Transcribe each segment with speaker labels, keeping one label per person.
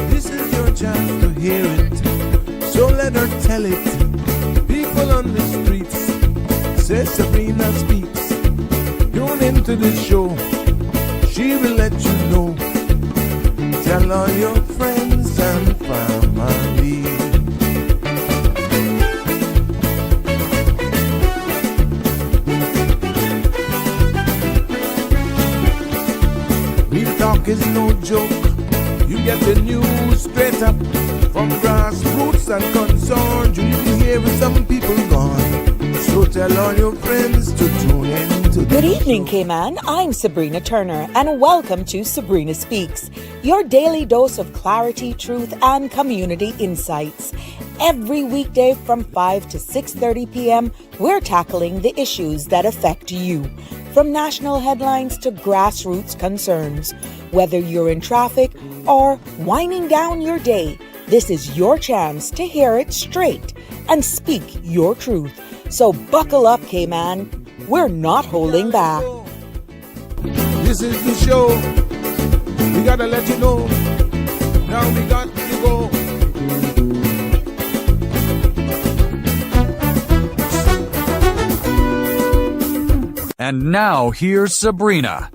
Speaker 1: This is your chance to hear it, so let her tell it. People on the streets say Sabrina speaks. Tune into the show, she will let you know. Tell all your friends and family. Real talk is no joke. You get the news straight up from grassroots and concerns. You need to hear with some people gone. So tell all your friends to tune in to
Speaker 2: Good evening, Cayman. I'm Sabrina Turner, and welcome to Sabrina Speaks, your daily dose of clarity, truth, and community insights. Every weekday from 5 to 6:30 p.m., we're tackling the issues that affect you, from national headlines to grassroots concerns. Whether you're in traffic or winding down your day, this is your chance to hear it straight and speak your truth. So buckle up, Cayman. We're not holding back.
Speaker 1: This is the show. We gotta let you know. Now we got to go.
Speaker 3: And now here's Sabrina.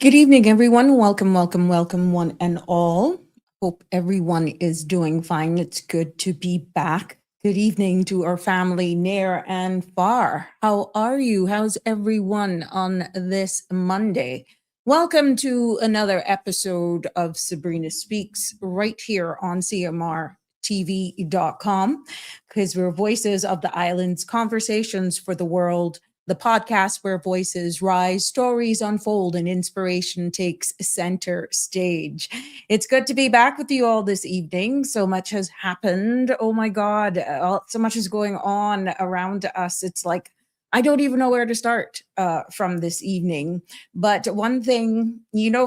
Speaker 4: Good evening, everyone. Welcome, welcome, welcome, one and all. Hope everyone is doing fine. It's good to be back. Good evening to our family near and far. How are you? How's everyone on this Monday? Welcome to another episode of Sabrina Speaks right here on CMRTV.com, because we're voices of the islands, conversations for the world, the podcast where voices rise, stories unfold, and inspiration takes center stage. It's good to be back with you all this evening. So much has happened. Oh my God, so much is going on around us. It's like, I don't even know where to start from this evening. But one thing,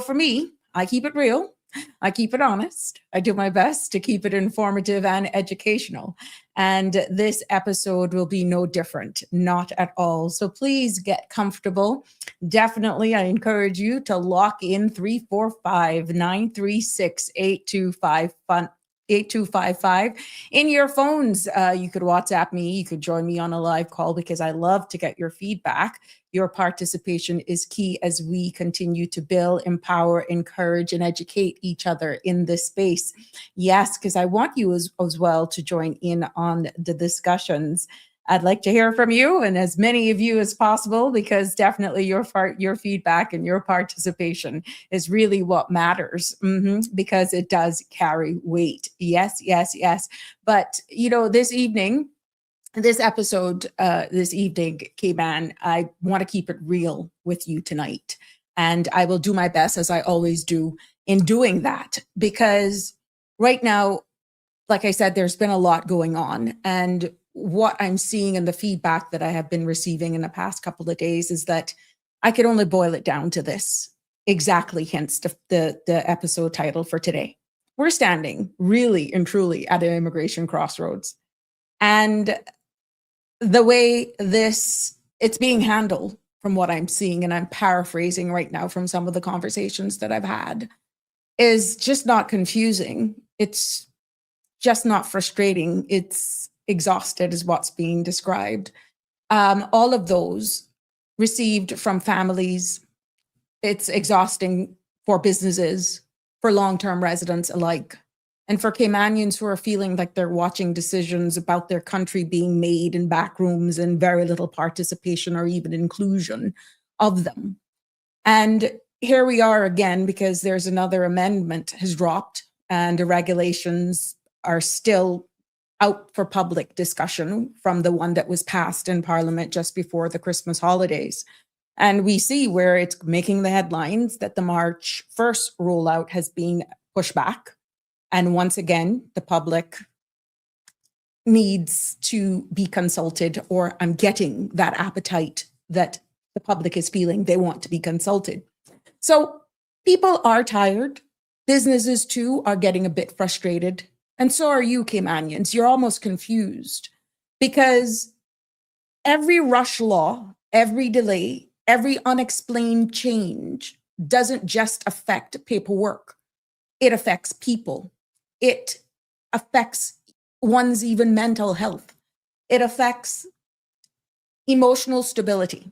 Speaker 4: for me, I keep it real. I keep it honest. I do my best to keep it informative and educational. And this episode will be no different, not at all. So please get comfortable. Definitely, I encourage you to lock in 345-936-8255 in your phones. You could WhatsApp me. You could join me on a live call, because I love to get your feedback. Your participation is key as we continue to build, empower, encourage, and educate each other in this space. Yes, because I want you as well to join in on the discussions. I'd like to hear from you, and as many of you as possible, because definitely your feedback and your participation is really what matters, because it does carry weight. Yes, yes, yes. But, this episode, this evening, Cayman, I want to keep it real with you tonight. And I will do my best, as I always do, in doing that. Because right now, like I said, there's been a lot going on. And what I'm seeing and the feedback that I have been receiving in the past couple of days is that I could only boil it down to this. Exactly, hence the episode title for today. We're standing really and truly at an immigration crossroads. And the way it's being handled, from what I'm seeing, and I'm paraphrasing right now from some of the conversations that I've had, is just not confusing. It's just not frustrating. It's exhausted is what's being described. All of those received from families. It's exhausting for businesses, for long-term residents alike. And for Caymanians who are feeling like they're watching decisions about their country being made in back rooms and very little participation or even inclusion of them. And here we are again, because there's another amendment has dropped and the regulations are still out for public discussion from the one that was passed in Parliament just before the Christmas holidays. And we see where it's making the headlines that the March 1st rollout has been pushed back. And once again, the public needs to be consulted, or I'm getting that appetite that the public is feeling they want to be consulted. So people are tired. Businesses too are getting a bit frustrated. And so are you, Caymanians. You're almost confused because every rush law, every delay, every unexplained change doesn't just affect paperwork. It affects people. It affects one's even mental health. It affects emotional stability.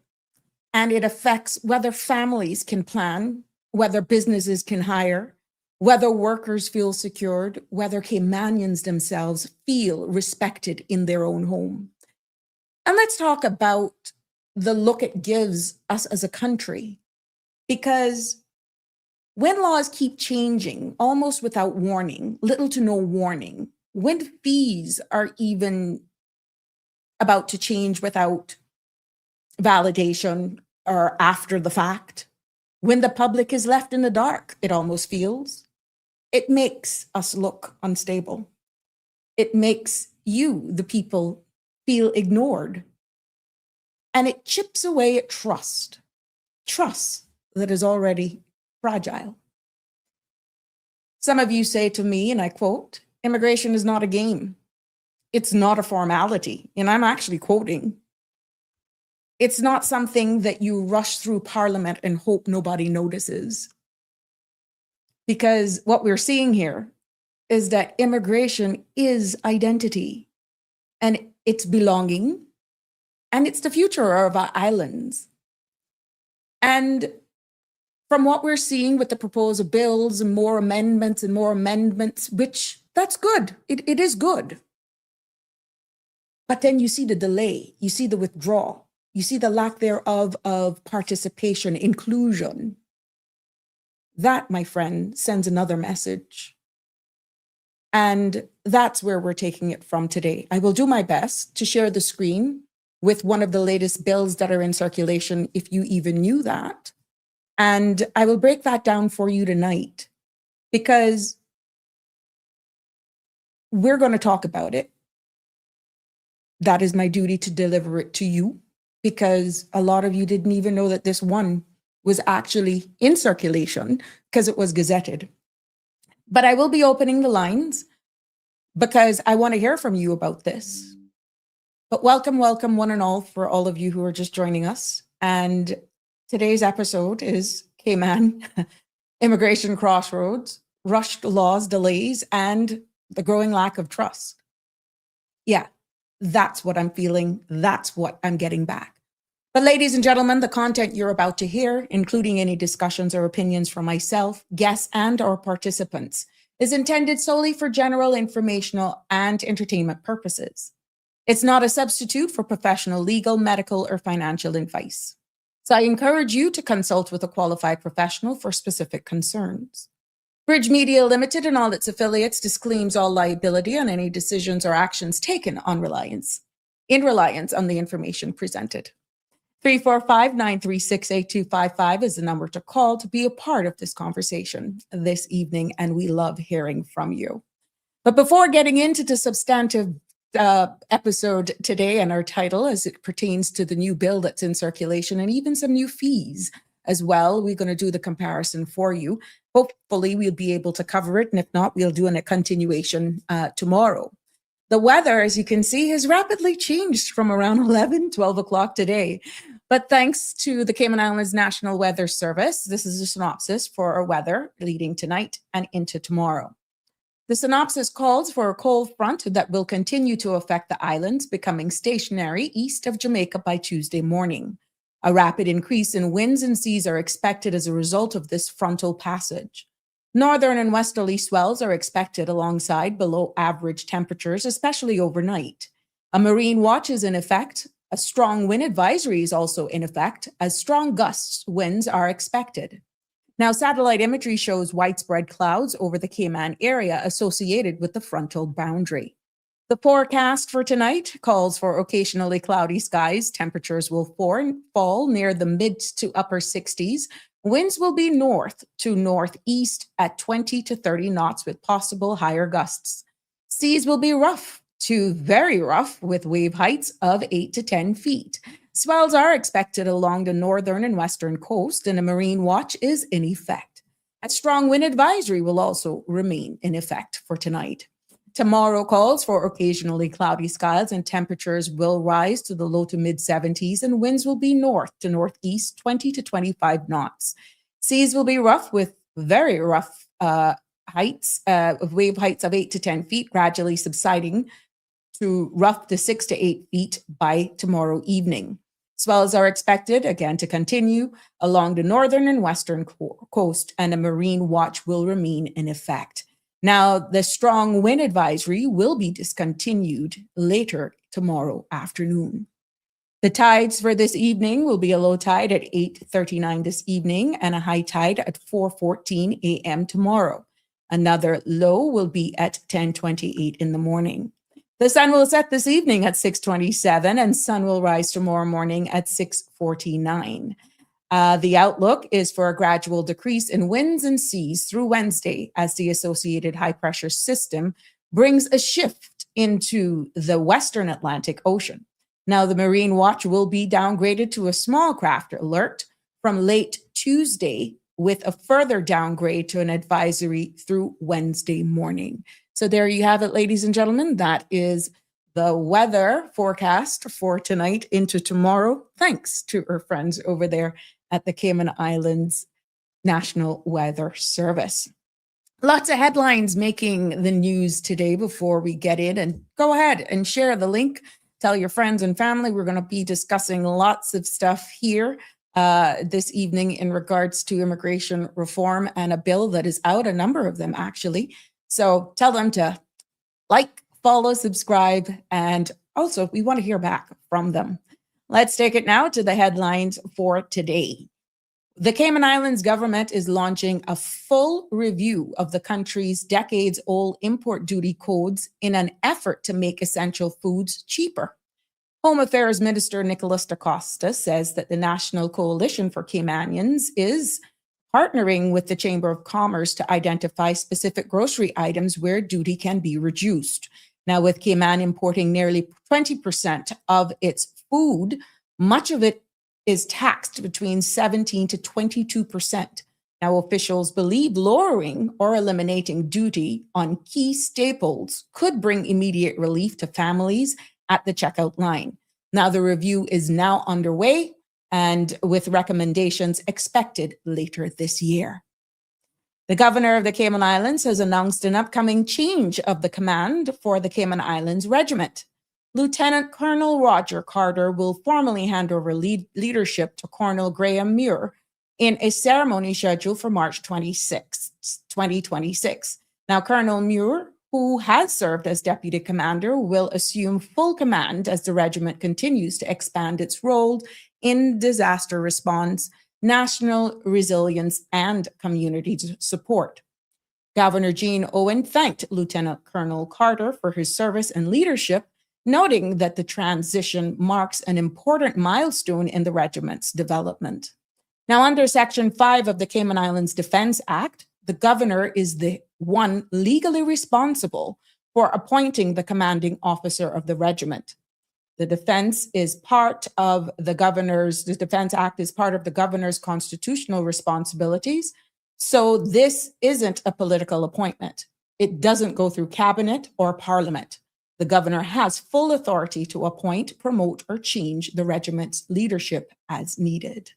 Speaker 4: And it affects whether families can plan, whether businesses can hire, whether workers feel secured, whether Caymanians themselves feel respected in their own home. And let's talk about the look it gives us as a country, because when laws keep changing almost without warning, little to no warning, when fees are even about to change without validation or after the fact, when the public is left in the dark, it almost feels, it makes us look unstable. It makes you, the people, feel ignored. And it chips away at trust that is already fragile. Some of you say to me, and I quote, immigration is not a game. It's not a formality. And I'm actually quoting. It's not something that you rush through Parliament and hope nobody notices. Because what we're seeing here is that immigration is identity, and it's belonging, and it's the future of our islands. And from what we're seeing with the proposed bills and more amendments, which that's good. It is good. But then you see the delay, you see the withdrawal, you see the lack thereof of participation, inclusion. That, my friend, sends another message. And that's where we're taking it from today. I will do my best to share the screen with one of the latest bills that are in circulation, if you even knew that. And I will break that down for you tonight because we're going to talk about it. That is my duty to deliver it to you, because a lot of you didn't even know that this one was actually in circulation because it was gazetted. But I will be opening the lines because I want to hear from you about this. But welcome one and all, for all of you who are just joining us. And today's episode is Cayman, Immigration Crossroads, Rushed Laws, Delays, and the Growing Lack of Trust. Yeah, that's what I'm feeling. That's what I'm getting back. But ladies and gentlemen, the content you're about to hear, including any discussions or opinions from myself, guests, and or participants, is intended solely for general informational and entertainment purposes. It's not a substitute for professional legal, medical, or financial advice. So I encourage you to consult with a qualified professional for specific concerns. Bridge Media Limited and all its affiliates disclaims all liability on any decisions or actions taken in reliance on the information presented. 345-936-8255 is the number to call to be a part of this conversation this evening, and we love hearing from you. But before getting into the substantive episode today and our title as it pertains to the new bill that's in circulation and even some new fees as well, we're going to do the comparison for you. Hopefully we'll be able to cover it, and if not, we'll do a continuation tomorrow. The weather, as you can see, has rapidly changed from around 12 o'clock today. But thanks to the Cayman Islands National Weather Service, this is a synopsis for our weather leading tonight and into tomorrow. The synopsis calls for a cold front that will continue to affect the islands, becoming stationary east of Jamaica by Tuesday morning. A rapid increase in winds and seas are expected as a result of this frontal passage. Northern and westerly swells are expected alongside below average temperatures, especially overnight. A marine watch is in effect. A strong wind advisory is also in effect, as strong gusts winds are expected. Now, satellite imagery shows widespread clouds over the Cayman area associated with the frontal boundary. The forecast for tonight calls for occasionally cloudy skies. Temperatures will fall near the mid to upper 60s. Winds will be north to northeast at 20 to 30 knots with possible higher gusts. Seas will be rough to very rough with wave heights of 8 to 10 feet. Swells are expected along the northern and western coast, and a marine watch is in effect. A strong wind advisory will also remain in effect for tonight. Tomorrow calls for occasionally cloudy skies, and temperatures will rise to the low to mid 70s, and winds will be north to northeast 20 to 25 knots. Seas will be rough with very rough heights, wave heights of 8 to 10 feet, gradually subsiding to rough to 6 to 8 feet by tomorrow evening. Swells are expected again to continue along the northern and western coast, and a marine watch will remain in effect. Now, the strong wind advisory will be discontinued later tomorrow afternoon. The tides for this evening will be a low tide at 8:39 this evening and a high tide at 4:14 a.m. tomorrow. Another low will be at 10:28 in the morning. The sun will set this evening at 6:27 and sun will rise tomorrow morning at 6:49. The outlook is for a gradual decrease in winds and seas through Wednesday as the associated high pressure system brings a shift into the Western Atlantic Ocean. Now, the Marine Watch will be downgraded to a small craft alert from late Tuesday, with a further downgrade to an advisory through Wednesday morning. So there you have it, ladies and gentlemen. That is the weather forecast for tonight into tomorrow, thanks to our friends over there at the Cayman Islands National Weather Service. Lots of headlines making the news today. Before we get in, and go ahead and share the link. Tell your friends and family. We're going to be discussing lots of stuff here this evening in regards to immigration reform and a bill that is out, a number of them actually. So tell them to like, follow, subscribe, and also we want to hear back from them. Let's take it now to the headlines for today. The Cayman Islands government is launching a full review of the country's decades-old import duty codes in an effort to make essential foods cheaper. Home Affairs Minister Nicholas DaCosta says that the National Coalition for Caymanians is partnering with the Chamber of Commerce to identify specific grocery items where duty can be reduced. Now, with Cayman importing nearly 20% of its food, much of it is taxed between 17 to 22%. Now, officials believe lowering or eliminating duty on key staples could bring immediate relief to families at the checkout line. Now, the review is now underway and with recommendations expected later this year. The governor of the Cayman Islands has announced an upcoming change of the command for the Cayman Islands Regiment. Lieutenant Colonel Roger Carter will formally hand over leadership to Colonel Graham Muir in a ceremony scheduled for March 26, 2026. Now, Colonel Muir, who has served as deputy commander, will assume full command as the regiment continues to expand its role in disaster response, national resilience, and community support. Governor Jean Owen thanked Lieutenant Colonel Carter for his service and leadership, noting that the transition marks an important milestone in the regiment's development. Now, under Section 5 of the Cayman Islands Defense Act, the governor is the one legally responsible for appointing the commanding officer of the regiment. The Defense Act is part of the governor's constitutional responsibilities. So this isn't a political appointment. It doesn't go through cabinet or parliament. The governor has full authority to appoint, promote, or change the regiment's leadership as needed.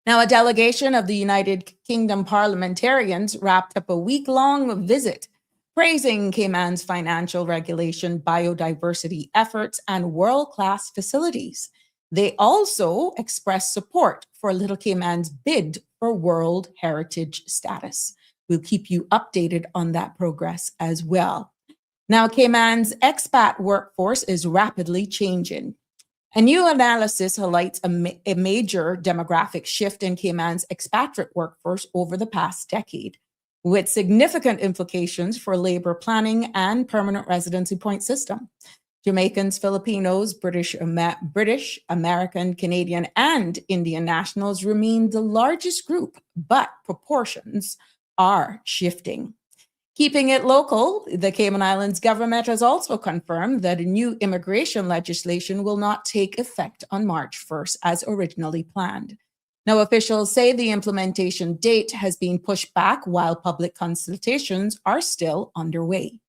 Speaker 4: Now, a delegation of the United Kingdom parliamentarians wrapped up a week-long visit praising Cayman's financial regulation, biodiversity efforts, and world-class facilities. They also expressed support for Little Cayman's bid for World Heritage status. We'll keep you updated on that progress as well. Now, Cayman's expat workforce is rapidly changing. A new analysis highlights a major demographic shift in Cayman's expatriate workforce over the past decade, with significant implications for labor planning and permanent residency point system. Jamaicans, Filipinos, British, American, Canadian, and Indian nationals remain the largest group, but proportions are shifting. Keeping it local, the Cayman Islands government has also confirmed that a new immigration legislation will not take effect on March 1st as originally planned. Now, officials say the implementation date has been pushed back while public consultations are still underway.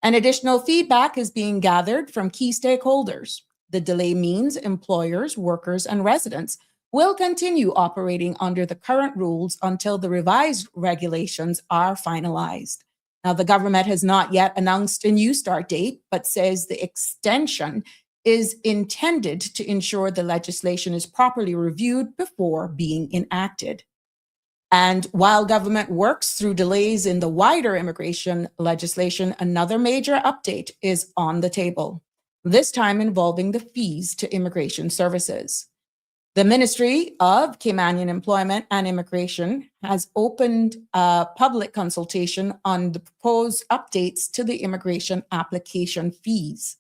Speaker 4: And additional feedback is being gathered from key stakeholders. The delay means employers, workers, and residents will continue operating under the current rules until the revised regulations are finalized. Now, the government has not yet announced a new start date, but says the extension is intended to ensure the legislation is properly reviewed before being enacted. And while government works through delays in the wider immigration legislation, another major update is on the table, this time involving the fees to immigration services. The Ministry of Caymanian Employment and Immigration has opened a public consultation on the proposed updates to the immigration application fees,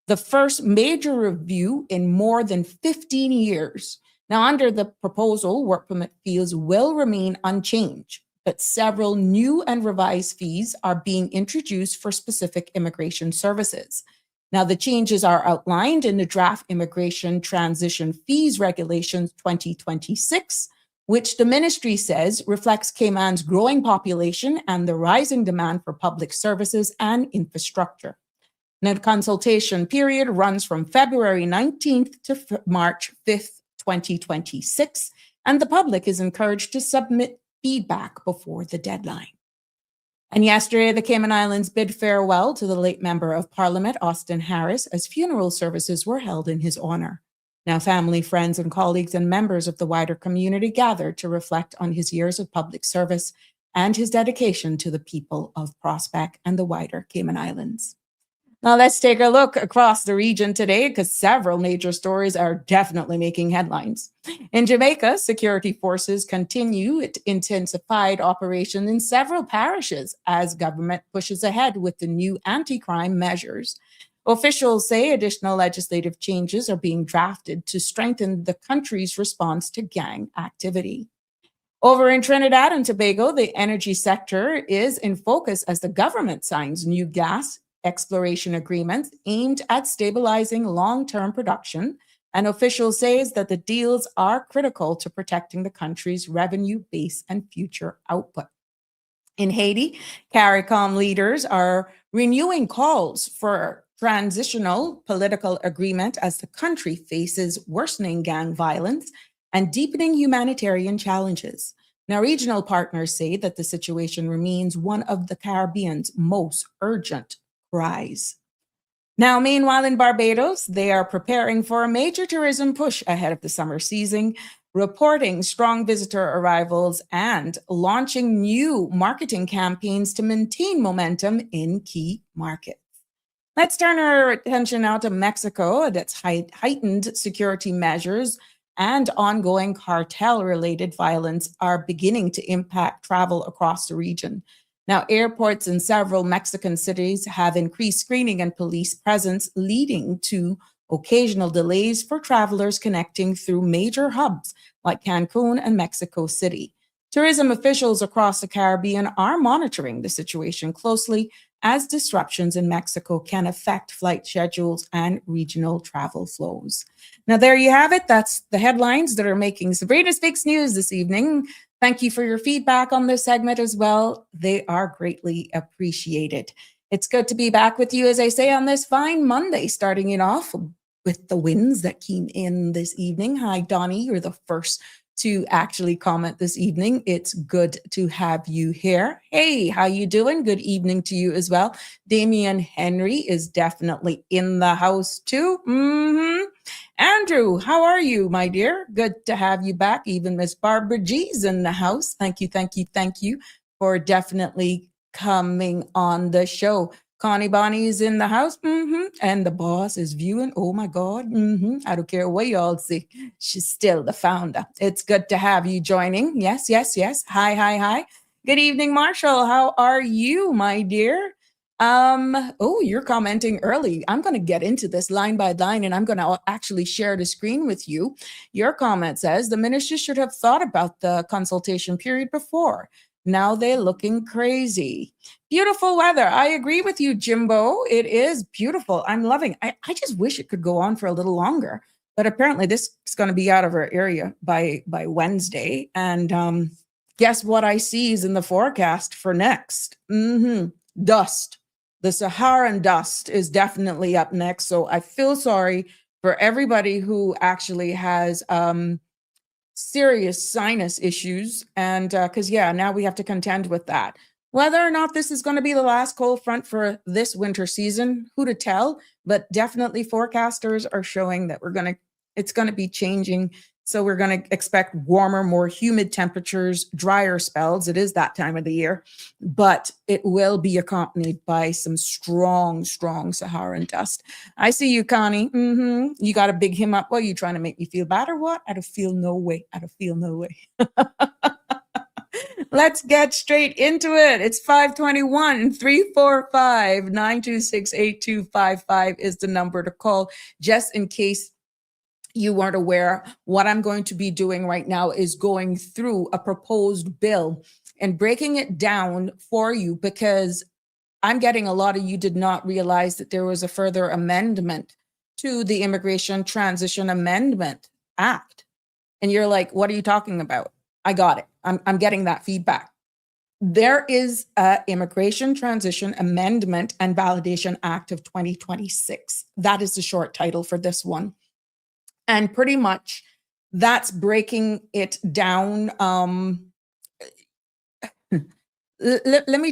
Speaker 4: the first major review in more than 15 years. Now, under the proposal, work permit fees will remain unchanged, but several new and revised fees are being introduced for specific immigration services. Now, the changes are outlined in the draft Immigration Transition Fees Regulations 2026, which the ministry says reflects Cayman's growing population and the rising demand for public services and infrastructure. Now, the consultation period runs from February 19th to March 5th, 2026, and the public is encouraged to submit feedback before the deadline. And yesterday, the Cayman Islands bid farewell to the late Member of Parliament, Austin Harris, as funeral services were held in his honor. Now, family, friends, and colleagues and members of the wider community gathered to reflect on his years of public service and his dedication to the people of Prospect and the wider Cayman Islands. Now, let's take a look across the region today because several major stories are definitely making headlines. In Jamaica, security forces continue intensified operation in several parishes as government pushes ahead with the new anti-crime measures. Officials say additional legislative changes are being drafted to strengthen the country's response to gang activity. Over in Trinidad and Tobago, the energy sector is in focus as the government signs new gas exploration agreements aimed at stabilizing long-term production, and officials say that the deals are critical to protecting the country's revenue base and future output. In Haiti, CARICOM leaders are renewing calls for transitional political agreement as the country faces worsening gang violence and deepening humanitarian challenges. Now, regional partners say that the situation remains one of the Caribbean's most urgent cries. Now, meanwhile, in Barbados, they are preparing for a major tourism push ahead of the summer season, reporting strong visitor arrivals and launching new marketing campaigns to maintain momentum in key markets. Let's turn our attention now to Mexico. That's heightened security measures and ongoing cartel-related violence are beginning to impact travel across the region. Now, airports in several Mexican cities have increased screening and police presence, leading to occasional delays for travelers connecting through major hubs like Cancun and Mexico City. Tourism officials across the Caribbean are monitoring the situation closely as disruptions in Mexico can affect flight schedules and regional travel flows. Now, there you have it. That's the headlines that are making Sabrina Speaks News this evening. Thank you for your feedback on this segment as well. They are greatly appreciated. It's good to be back with you, as I say, on this fine Monday, starting it off with the winds that came in this evening. Hi, Donnie. You're the first to actually comment this evening. It's good to have you here. Hey, how you doing? Good evening to you as well. Damian Henry is definitely in the house too. Andrew, how are you, my dear? Good to have you back. Even Miss Barbara G's in the house. Thank you for definitely coming on the show. Connie Bonnie is in the house, and the boss is viewing. Oh my God, I don't care what y'all see. She's still the founder. It's good to have you joining. Yes. Hi. Good evening, Marshall. How are you, my dear? You're commenting early. I'm going to get into this line by line, and I'm going to actually share the screen with you. Your comment says the ministry should have thought about the consultation period before. Now they're looking crazy. Beautiful weather. I agree with you, Jimbo. It is beautiful. I'm loving it. I just wish it could go on for a little longer. But apparently this is going to be out of our area by Wednesday. And guess what I see is in the forecast for next? Dust. The Saharan dust is definitely up next. So I feel sorry for everybody who actually has serious sinus issues. And because, now we have to contend with that. Whether or not this is going to be the last cold front for this winter season, who to tell? But definitely forecasters are showing that it's going to be changing. So we're going to expect warmer, more humid temperatures, drier spells. It is that time of the year, but it will be accompanied by some strong, strong Saharan dust. I see you, Connie. You got to big him up. What, are you trying to make me feel bad or what? I don't feel no way. I don't feel no way. Let's get straight into it. It's 521 345 926 8255 is the number to call. Just in case you weren't aware, what I'm going to be doing right now is going through a proposed bill and breaking it down for you, because I'm getting a lot of you did not realize that there was a further amendment to the Immigration Transition Amendment Act. And you're like, what are you talking about? I got it. I'm getting that feedback. There is a Immigration Transition Amendment and Validation Act of 2026. That is the short title for this one. And pretty much that's breaking it down. Let me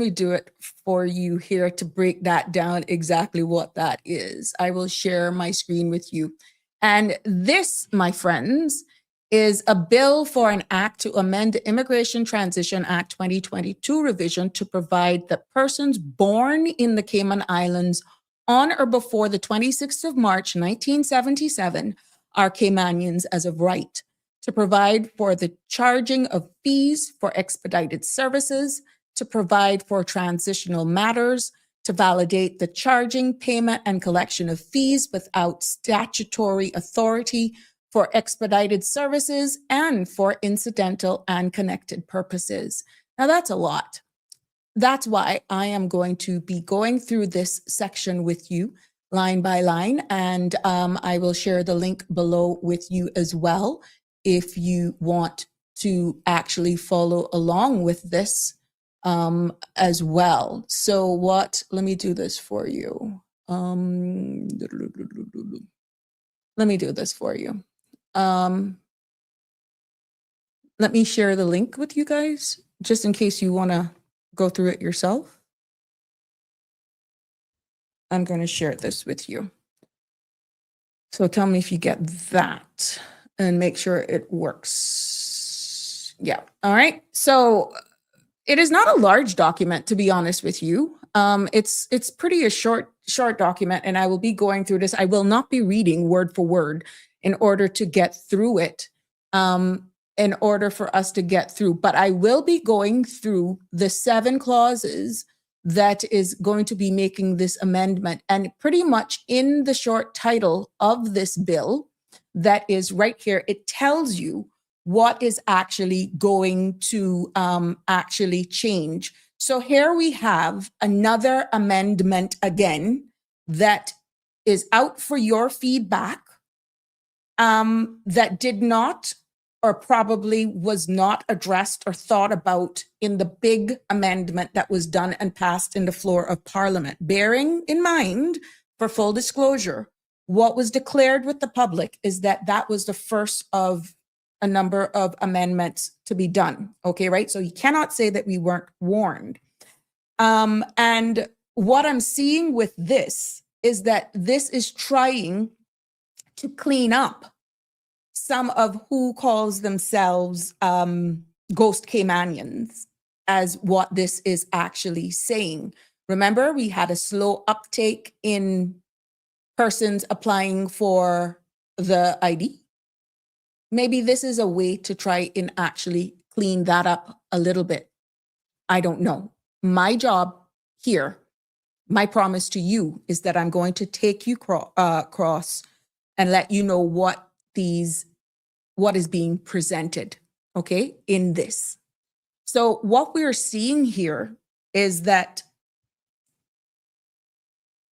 Speaker 4: do it for you here to break that down exactly what that is. I will share my screen with you. And this, my friends, is a bill for an act to amend the Immigration Transition Act 2022 revision to provide that persons born in the Cayman Islands on or before the 26th of March, 1977, are Caymanians as of right, to provide for the charging of fees for expedited services, to provide for transitional matters, to validate the charging, payment, and collection of fees without statutory authority for expedited services, and for incidental and connected purposes. Now that's a lot. That's why I am going to be going through this section with you line by line, and I will share the link below with you as well if you want to actually follow along with this as well. So let me do this for you. Let me do this for you. Let me share the link with you guys, just in case you want to go through it yourself. I'm going to share this with you. So tell me if you get that and make sure it works. Yeah. All right. So it is not a large document, to be honest with you. It's pretty a short document, and I will be going through this. I will not be reading word for word in order to get through it, in order for us to get through. But I will be going through the 7 clauses that is going to be making this amendment. And pretty much in the short title of this bill that is right here, it tells you what is actually going to actually change. So here we have another amendment again that is out for your feedback, that did not, or probably was not addressed or thought about in the big amendment that was done and passed in the floor of Parliament. Bearing in mind, for full disclosure, what was declared with the public is that was the first of a number of amendments to be done. Okay, right? So you cannot say that we weren't warned. And what I'm seeing with this is that this is trying to clean up some of who calls themselves ghost Caymanians, as what this is actually saying. Remember, we had a slow uptake in persons applying for the ID. Maybe this is a way to try and actually clean that up a little bit. I don't know. My job here, my promise to you, is that I'm going to take you across and let you know what is being presented, okay, in this. So what we're seeing here is that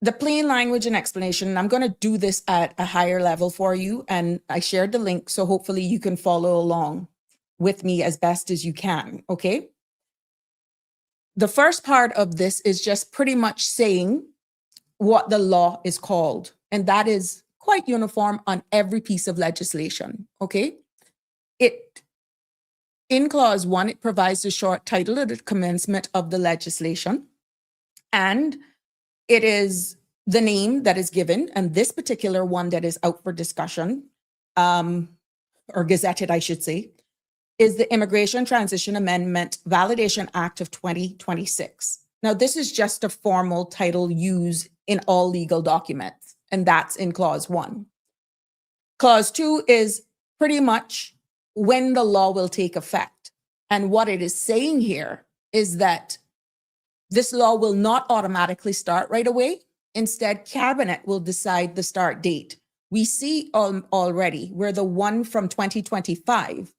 Speaker 4: the plain language and explanation, and I'm going to do this at a higher level for you, and I shared the link, so hopefully you can follow along with me as best as you can, okay? The first part of this is just pretty much saying what the law is called, and that is quite uniform on every piece of legislation, okay? In clause 1, it provides the short title at the commencement of the legislation, and it is the name that is given, and this particular one that is out for discussion, or gazetted, I should say, is the Immigration Transition Amendment Validation Act of 2026. Now, this is just a formal title used in all legal documents, and that's in clause 1. Clause 2 is pretty much when the law will take effect. And what it is saying here is that this law will not automatically start right away. Instead, Cabinet will decide the start date. We see already where the one from 2025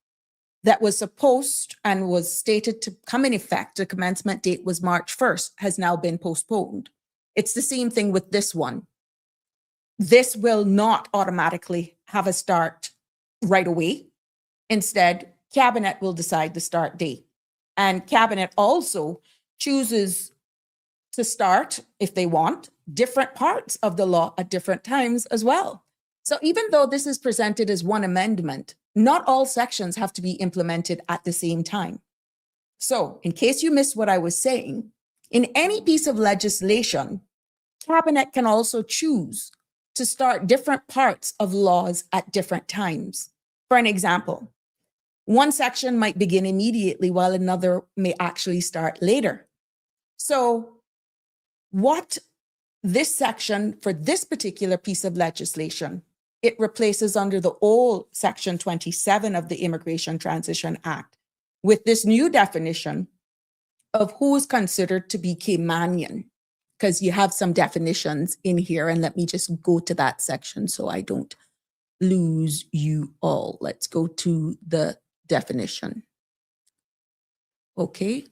Speaker 4: that was supposed and was stated to come in effect, the commencement date was March 1st, has now been postponed. It's the same thing with this one. This will not automatically have a start right away. Instead, Cabinet will decide the start date. And Cabinet also chooses to start, if they want, different parts of the law at different times as well. So even though this is presented as one amendment, not all sections have to be implemented at the same time. So in case you missed what I was saying, in any piece of legislation, Cabinet can also choose to start different parts of laws at different times. For an example, one section might begin immediately while another may actually start later. So what this section for this particular piece of legislation, it replaces under the old Section 27 of the Immigration Transition Act with this new definition of who is considered to be Caymanian, because you have some definitions in here, and let me just go to that section so I don't lose you all. Let's go to the definition. Okay.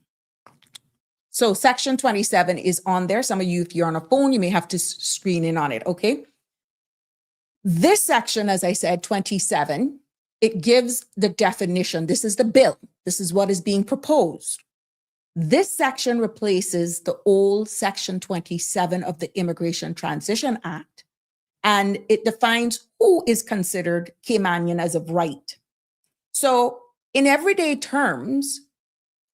Speaker 4: So Section 27 is on there. Some of you, if you're on a phone, you may have to screen in on it, okay? This section, as I said, 27, it gives the definition. This is the bill. This is what is being proposed. This section replaces the old Section 27 of the Immigration Transition Act, and it defines who is considered Caymanian as of right. So in everyday terms,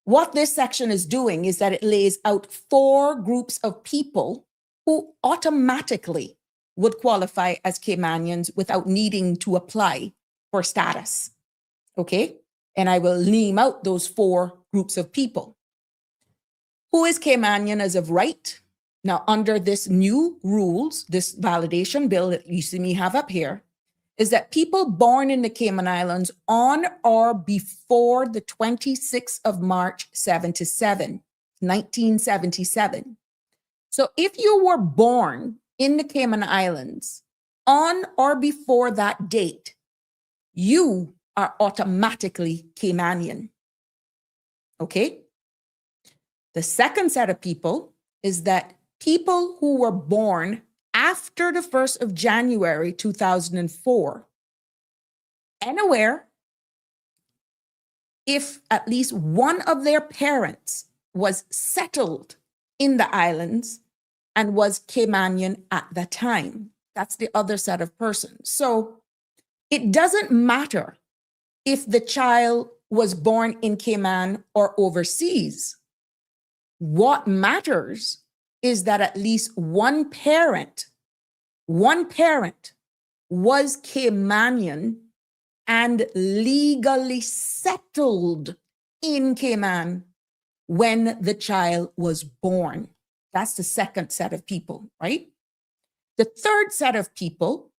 Speaker 4: what this section is doing is that it lays out 4 groups of people who automatically would qualify as Caymanians without needing to apply for status, okay? And I will name out those 4 groups of people. Who is Caymanian as of right? Now, under this new rules, this validation bill that you see me have up here, is that people born in the Cayman Islands on or before the 26th of March 1977. So if you were born in the Cayman Islands on or before that date, you are automatically Caymanian. Okay? The second set of people is that people who were born after the 1st of January 2004, anywhere, if at least one of their parents was settled in the islands and was Caymanian at the time. That's the other set of persons. So it doesn't matter if the child was born in Cayman or overseas. What matters is that at least one parent was Caymanian and legally settled in Cayman when the child was born. That's the second set of people, right? The third set of people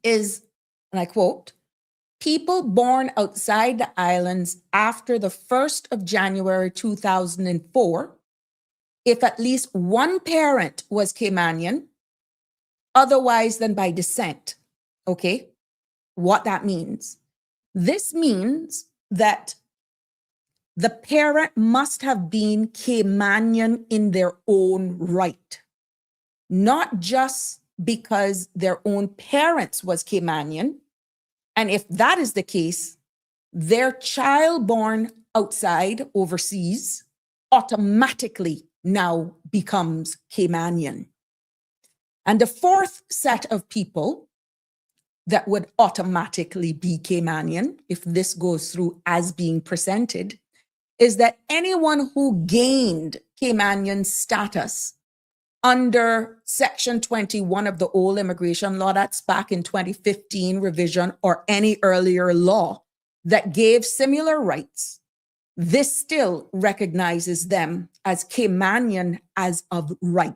Speaker 4: is, and I quote, people born outside the islands after the 1st of January 2004, if at least one parent was Caymanian, otherwise than by descent. Okay? What that means? This means that the parent must have been Caymanian in their own right, not just because their own parents was Caymanian. And if that is the case, their child born outside, overseas, automatically now becomes Caymanian. And the fourth set of people that would automatically be Caymanian, if this goes through as being presented, is that anyone who gained Caymanian status under Section 21 of the old immigration law, that's back in 2015 revision, or any earlier law that gave similar rights, this still recognizes them as Caymanian as of right.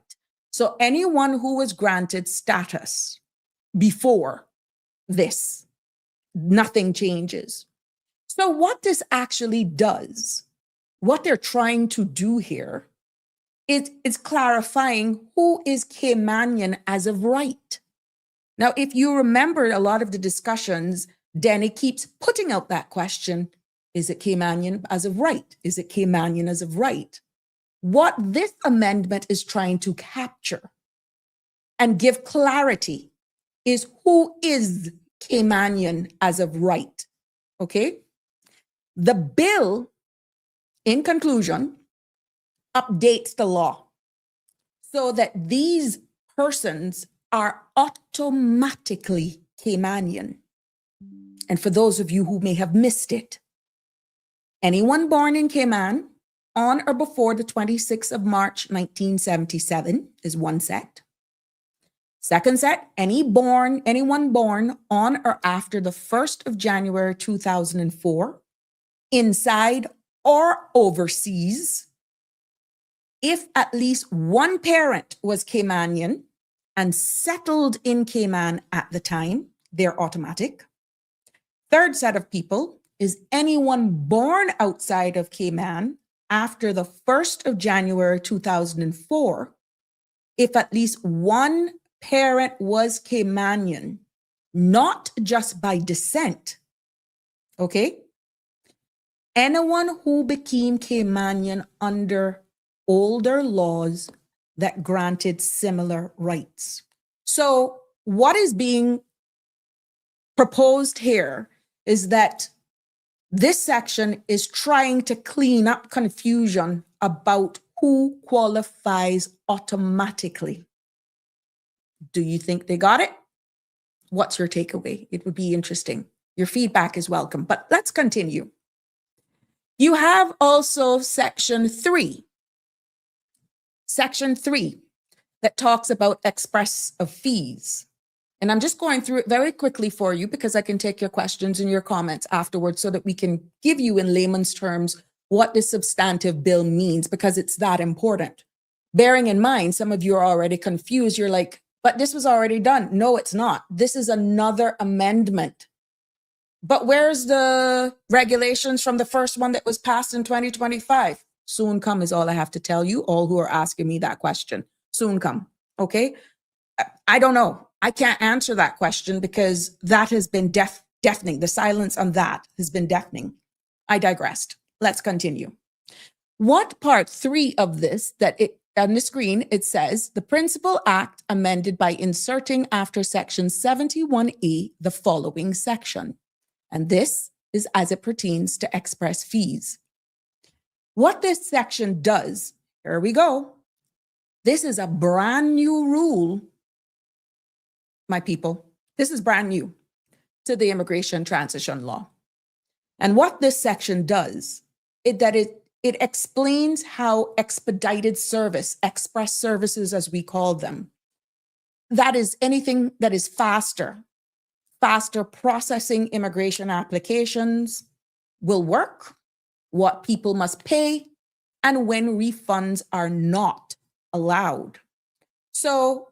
Speaker 4: So anyone who was granted status before this, nothing changes. So what this actually does, what they're trying to do here, it's clarifying who is Caymanian as of right. Now, if you remember a lot of the discussions, Danny keeps putting out that question, is it Caymanian as of right? Is it Caymanian as of right? What this amendment is trying to capture and give clarity is who is Caymanian as of right, okay? The bill, in conclusion, updates the law so that these persons are automatically Caymanian. And for those of you who may have missed it, anyone born in Cayman on or before the 26th of March, 1977 is one set. Second set, anyone born on or after the 1st of January, 2004, inside or overseas, if at least one parent was Caymanian and settled in Cayman at the time, they're automatic. Third set of people is anyone born outside of Cayman after the 1st of January 2004, if at least one parent was Caymanian, not just by descent, okay? Anyone who became Caymanian under older laws that granted similar rights. So what is being proposed here is that this section is trying to clean up confusion about who qualifies automatically. Do you think they got it? What's your takeaway? It would be interesting. Your feedback is welcome, but let's continue. You have also Section 3. Section 3 that talks about express of fees. And I'm just going through it very quickly for you because I can take your questions and your comments afterwards so that we can give you in layman's terms what this substantive bill means, because it's that important. Bearing in mind, some of you are already confused. You're like, but this was already done. No, it's not. This is another amendment. But where's the regulations from the first one that was passed in 2025? Soon come is all I have to tell you, all who are asking me that question. Soon come, okay? I don't know. I can't answer that question because that has been deafening. The silence on that has been deafening. I digressed. Let's continue. What part 3 of this, that it on the screen, it says, the Principal Act amended by inserting after Section 71A the following section. And this is as it pertains to express fees. What this section does, here we go. This is a brand new rule, my people. This is brand new to the immigration transition law. And what this section does is that it explains how expedited service, express services as we call them, that is anything that is faster processing immigration applications will work, what people must pay, and when refunds are not allowed. So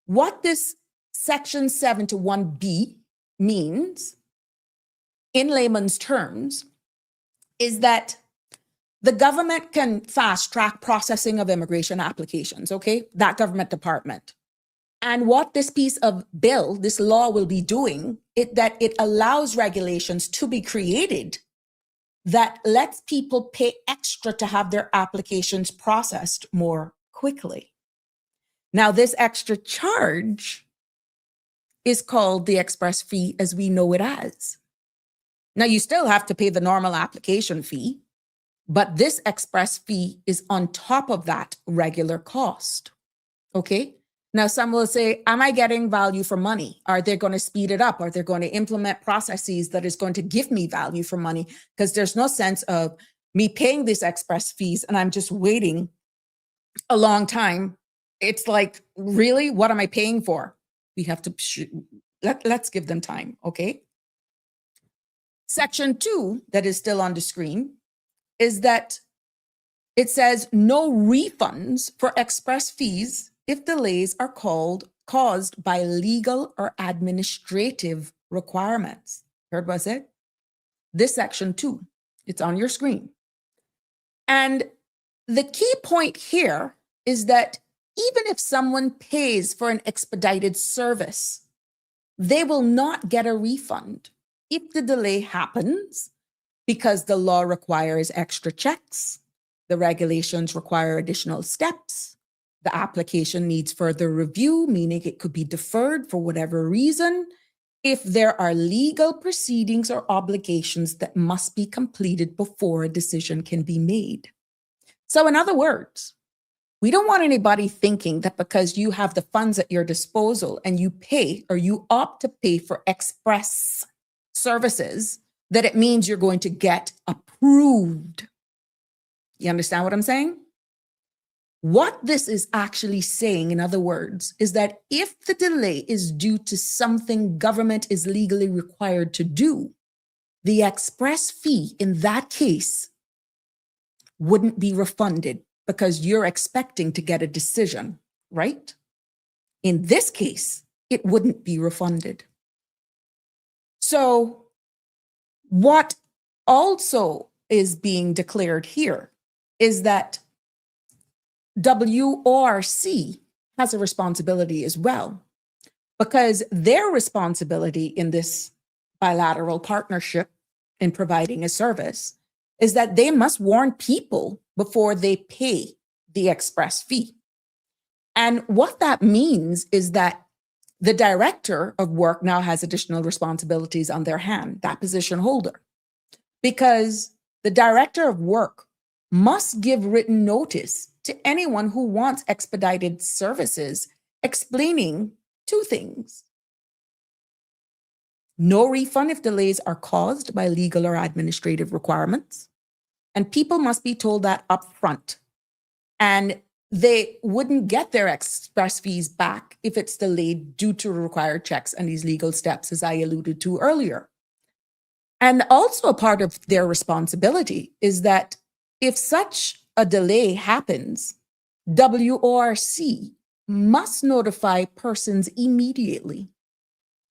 Speaker 4: what this Section 71B means, in layman's terms, is that the government can fast track processing of immigration applications, okay? That government department. And what this piece of bill, this law will be doing, it allows regulations to be created that lets people pay extra to have their applications processed more quickly. Now, this extra charge is called the express fee as we know it as. Now, you still have to pay the normal application fee, but this express fee is on top of that regular cost. Okay? Now, some will say, am I getting value for money? Are they going to speed it up? Are they going to implement processes that is going to give me value for money? Because there's no sense of me paying these express fees and I'm just waiting a long time. It's like, really, what am I paying for? We have to, let's give them time, okay? Section 2, that is still on the screen, is that it says no refunds for express fees if delays are caused by legal or administrative requirements. Heard what I said? This section 2, it's on your screen. And the key point here is that even if someone pays for an expedited service, they will not get a refund if the delay happens because the law requires extra checks, the regulations require additional steps, the application needs further review, meaning it could be deferred for whatever reason, if there are legal proceedings or obligations that must be completed before a decision can be made. So in other words, we don't want anybody thinking that because you have the funds at your disposal and you pay or you opt to pay for express services, that it means you're going to get approved. You understand what I'm saying? What this is actually saying, in other words, is that if the delay is due to something government is legally required to do, the express fee in that case wouldn't be refunded because you're expecting to get a decision, right? In this case, it wouldn't be refunded. So what also is being declared here is that WORC has a responsibility as well, because their responsibility in this bilateral partnership in providing a service is that they must warn people before they pay the express fee. And what that means is that the director of work now has additional responsibilities on their hand, that position holder, because the director of work must give written notice to anyone who wants expedited services, explaining two things. No refund if delays are caused by legal or administrative requirements. And people must be told that up front. And they wouldn't get their express fees back if it's delayed due to required checks and these legal steps, as I alluded to earlier. And also a part of their responsibility is that if such a delay happens, WORC must notify persons immediately.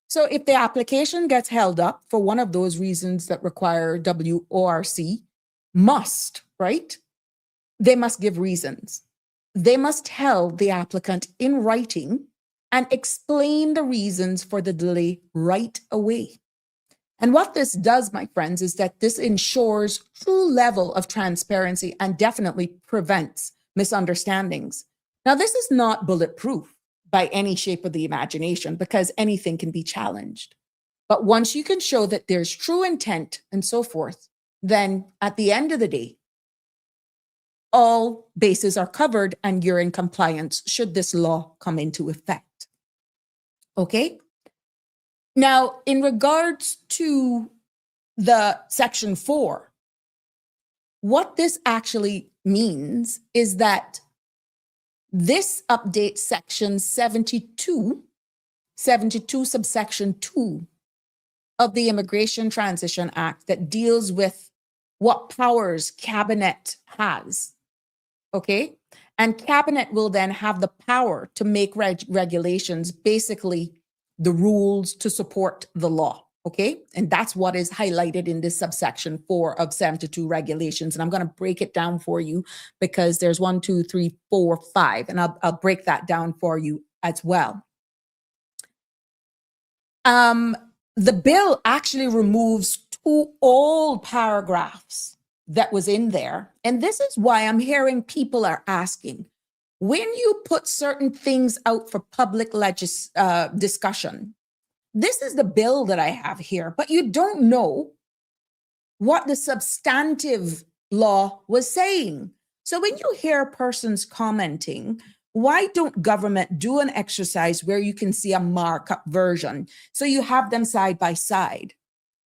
Speaker 4: So if the application gets held up for one of those reasons that require WORC must, right? They must give reasons. They must tell the applicant in writing and explain the reasons for the delay right away. And what this does, my friends, is that this ensures true level of transparency and definitely prevents misunderstandings. Now, this is not bulletproof by any shape of the imagination because anything can be challenged. But once you can show that there's true intent and so forth, then at the end of the day, all bases are covered and you're in compliance should this law come into effect. Okay? Now, in regards to the Section 4, what this actually means is that this updates Section 72 subsection 2 of the Immigration Transition Act that deals with what powers Cabinet has, okay? And Cabinet will then have the power to make regulations, basically the rules to support the law, okay? And that's what is highlighted in this subsection 4 of 72 regulations. And I'm going to break it down for you because there's 1, 2, 3, 4, 5, and I'll break that down for you as well. The bill actually removes two old paragraphs that was in there. And this is why I'm hearing people are asking, when you put certain things out for public discussion, this is the bill that I have here, but you don't know what the substantive law was saying. So when you hear persons commenting, why don't government do an exercise where you can see a markup version so you have them side by side?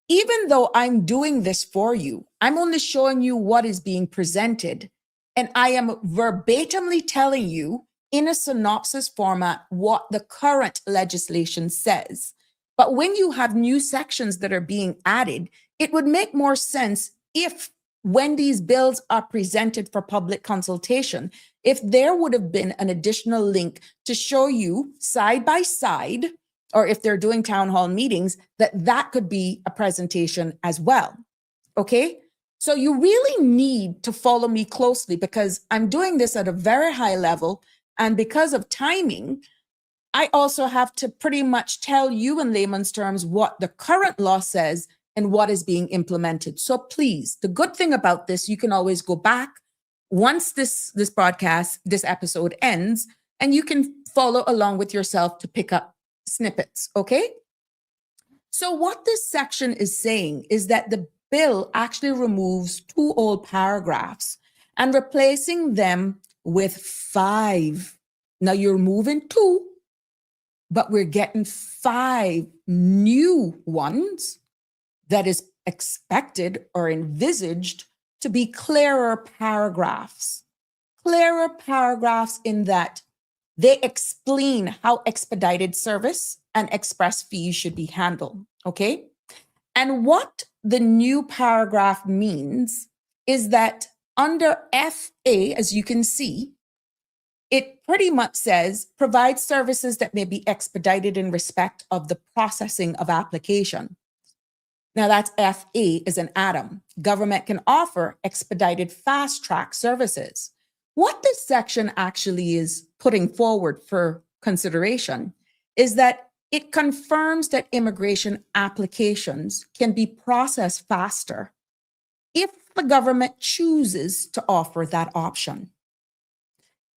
Speaker 4: Even though I'm doing this for you, I'm only showing you what is being presented. And I am verbatimly telling you in a synopsis format what the current legislation says. But when you have new sections that are being added, it would make more sense if, when these bills are presented for public consultation, if there would have been an additional link to show you side by side, or if they're doing town hall meetings, that could be a presentation as well. Okay? So you really need to follow me closely because I'm doing this at a very high level. And because of timing, I also have to pretty much tell you in layman's terms what the current law says and what is being implemented. So please, the good thing about this, you can always go back once this episode ends, and you can follow along with yourself to pick up snippets, okay? So what this section is saying is that the bill actually removes two old paragraphs and replacing them with 5. Now you're removing 2, but we're getting 5 new ones that is expected or envisaged to be clearer paragraphs. Clearer paragraphs in that they explain how expedited service and express fees should be handled, okay? And what the new paragraph means is that under FA, as you can see, it pretty much says, provide services that may be expedited in respect of the processing of application. Now that's FA is an atom. Government can offer expedited fast track services. What this section actually is putting forward for consideration is that it confirms that immigration applications can be processed faster if the government chooses to offer that option.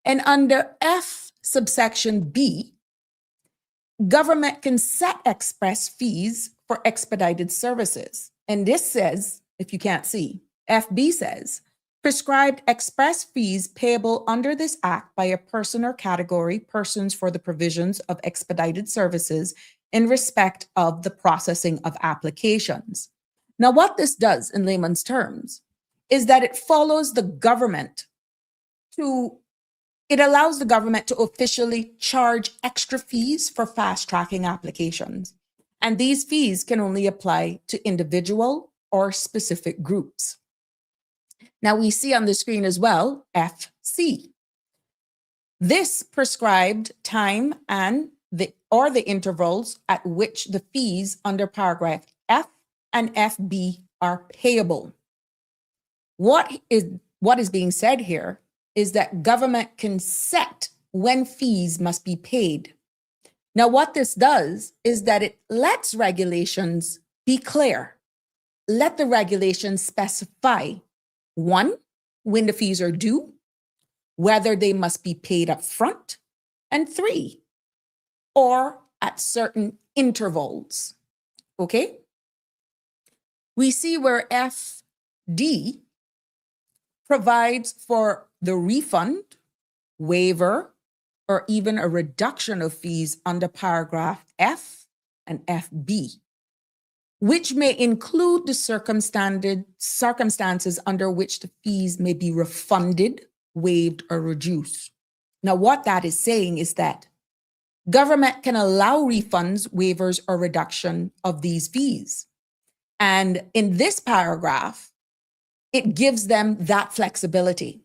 Speaker 4: And under F subsection B, government can set express fees for expedited services. And this says, if you can't see, FB says, prescribed express fees payable under this act by a person or category, persons for the provisions of expedited services in respect of the processing of applications. Now, what this does in layman's terms is that it allows the government to officially charge extra fees for fast tracking applications. And these fees can only apply to individual or specific groups. Now we see on the screen as well, FC. This prescribed time and the intervals at which the fees under paragraph F and FB are payable. What is being said here is that government can set when fees must be paid. Now, what this does is that it lets regulations be clear. Let the regulations specify, 1, when the fees are due, whether they must be paid up front, and 3, or at certain intervals. Okay? We see where FD provides for the refund, waiver, or even a reduction of fees under paragraph F and FB, which may include the circumstances under which the fees may be refunded, waived, or reduced. Now, what that is saying is that government can allow refunds, waivers, or reduction of these fees. And in this paragraph, it gives them that flexibility.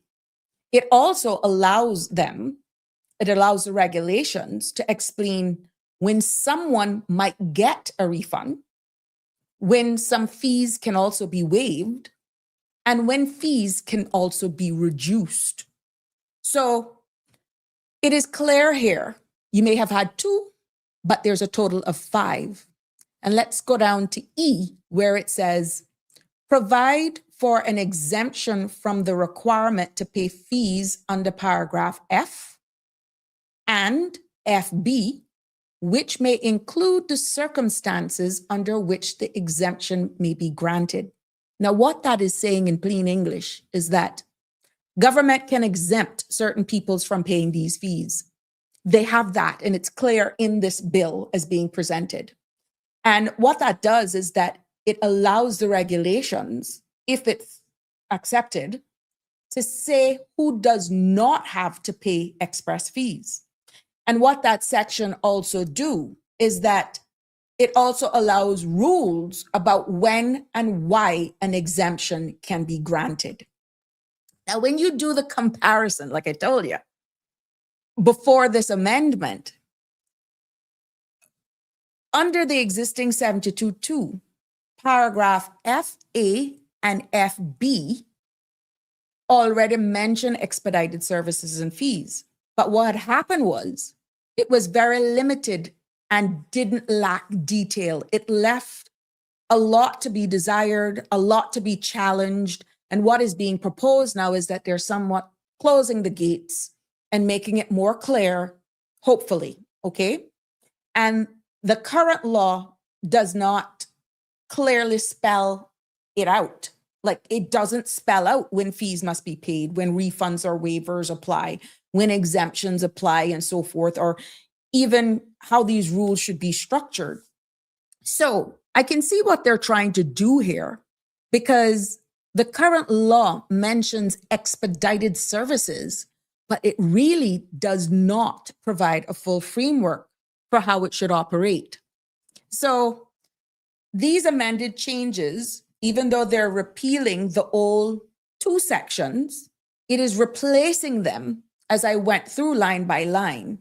Speaker 4: It also allows the regulations to explain when someone might get a refund, when some fees can also be waived, and when fees can also be reduced. So it is clear here, you may have had 2, but there's a total of 5. And let's go down to E, where it says, provide for an exemption from the requirement to pay fees under paragraph F and FB, which may include the circumstances under which the exemption may be granted. Now, what that is saying in plain English is that government can exempt certain peoples from paying these fees. They have that, and it's clear in this bill as being presented. And what that does is that it allows the regulations, if it's accepted, to say who does not have to pay express fees. And what that section also do is that it also allows rules about when and why an exemption can be granted. Now, when you do the comparison, like I told you, before this amendment, under the existing 72.2, paragraph FA and FB already mention expedited services and fees. But what had happened was it was very limited and didn't lack detail. It left a lot to be desired, a lot to be challenged. And what is being proposed now is that they're somewhat closing the gates and making it more clear, hopefully, okay? And the current law does not clearly spell it out. Like, it doesn't spell out when fees must be paid, when refunds or waivers apply, when exemptions apply, and so forth, or even how these rules should be structured. So I can see what they're trying to do here, because the current law mentions expedited services, but it really does not provide a full framework for how it should operate. So these amended changes, even though they're repealing the old two sections, it is replacing them, as I went through line by line,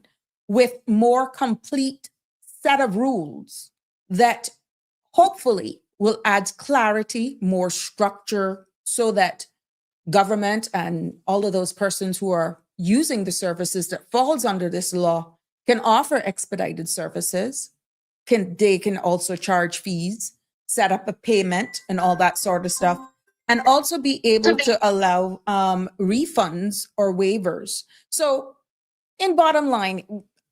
Speaker 4: with more complete set of rules that hopefully will add clarity, more structure, so that government and all of those persons who are using the services that falls under this law can offer expedited services. They can also charge fees, set up a payment and all that sort of stuff, and also be able to allow refunds or waivers. So in bottom line,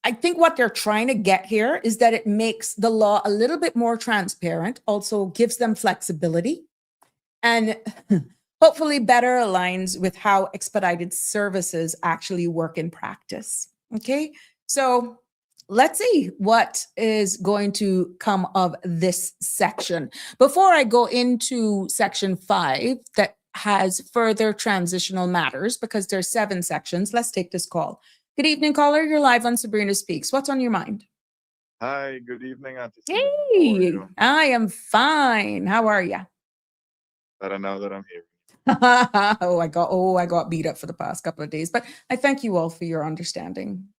Speaker 4: I think what they're trying to get here is that it makes the law a little bit more transparent, also gives them flexibility, and hopefully better aligns with how expedited services actually work in practice. Okay, so let's see what is going to come of this section. Before I go into section 5 that has further transitional matters, because there's 7 sections, let's take this call. Good evening, caller. You're live on Sabrina Speaks. What's on your mind?
Speaker 5: Hi, good evening, Auntie Sabrina. How are
Speaker 4: Hey,
Speaker 5: you?
Speaker 4: I am fine. How are you?
Speaker 5: Better now that I'm here.
Speaker 4: I got beat up for the past couple of days, but I thank you all for your understanding.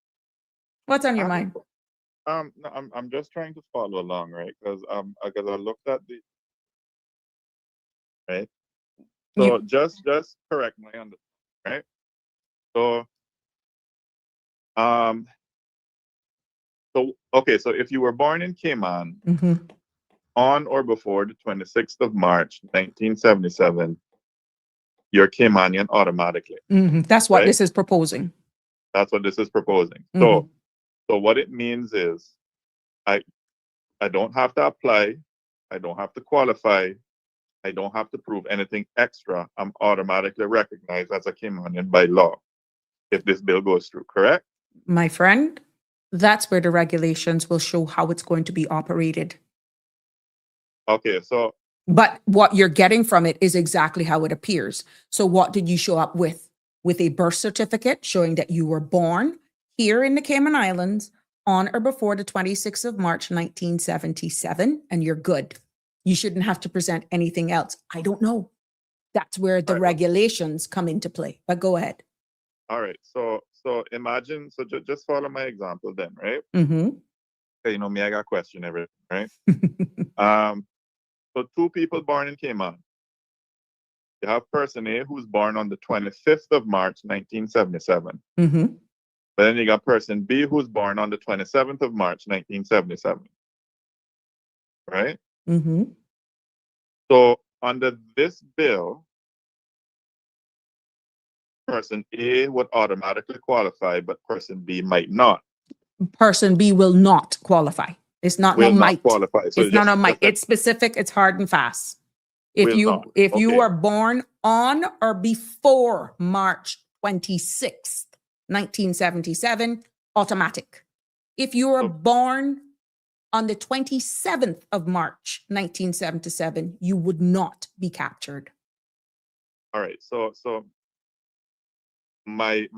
Speaker 4: What's on your mind?
Speaker 5: No, I'm just trying to follow along, right? Because I looked at the right. So just correct my understanding, right? So okay, so if you were born in Cayman on or before the 26th of March, 1977, you're Caymanian automatically.
Speaker 4: That's what
Speaker 5: right?
Speaker 4: this is proposing.
Speaker 5: That's what this is proposing.
Speaker 4: Mhm.
Speaker 5: So what it means is I don't have to apply, I don't have to qualify, I don't have to prove anything extra. I'm automatically recognized as a Caymanian by law if this bill goes through, correct?
Speaker 4: My friend, that's where the regulations will show how it's going to be operated.
Speaker 5: Okay, so
Speaker 4: But what you're getting from it is exactly how it appears. So what did you show up with? With a birth certificate showing that you were born here in the Cayman Islands on or before the 26th of March, 1977, and you're good. You shouldn't have to present anything else. I don't know. That's where the
Speaker 5: Right.
Speaker 4: regulations come into play. But go ahead.
Speaker 5: all right, so imagine, so just follow my example then, right?
Speaker 4: Mm-hmm.
Speaker 5: Okay, me, I got question everything, right? So 2 people born in Cayman. You have person A who's born on the 25th of March, 1977.
Speaker 4: Mm-hmm.
Speaker 5: But then you got person B who's born on the 27th of March, 1977. right?
Speaker 4: Mm-hmm.
Speaker 5: So under this bill, person A would automatically qualify, but person B might not.
Speaker 4: Person B will not qualify. It's not no
Speaker 5: Will not
Speaker 4: might.
Speaker 5: qualify. So
Speaker 4: It's not no might.
Speaker 5: just that
Speaker 4: It's specific. It's hard and fast. If
Speaker 5: will not.
Speaker 4: you
Speaker 5: Okay.
Speaker 4: are born on or before March 26th, 1977, automatic. If you are
Speaker 5: So-
Speaker 4: born on the 27th of March, 1977, you would not be captured.
Speaker 5: All right. So my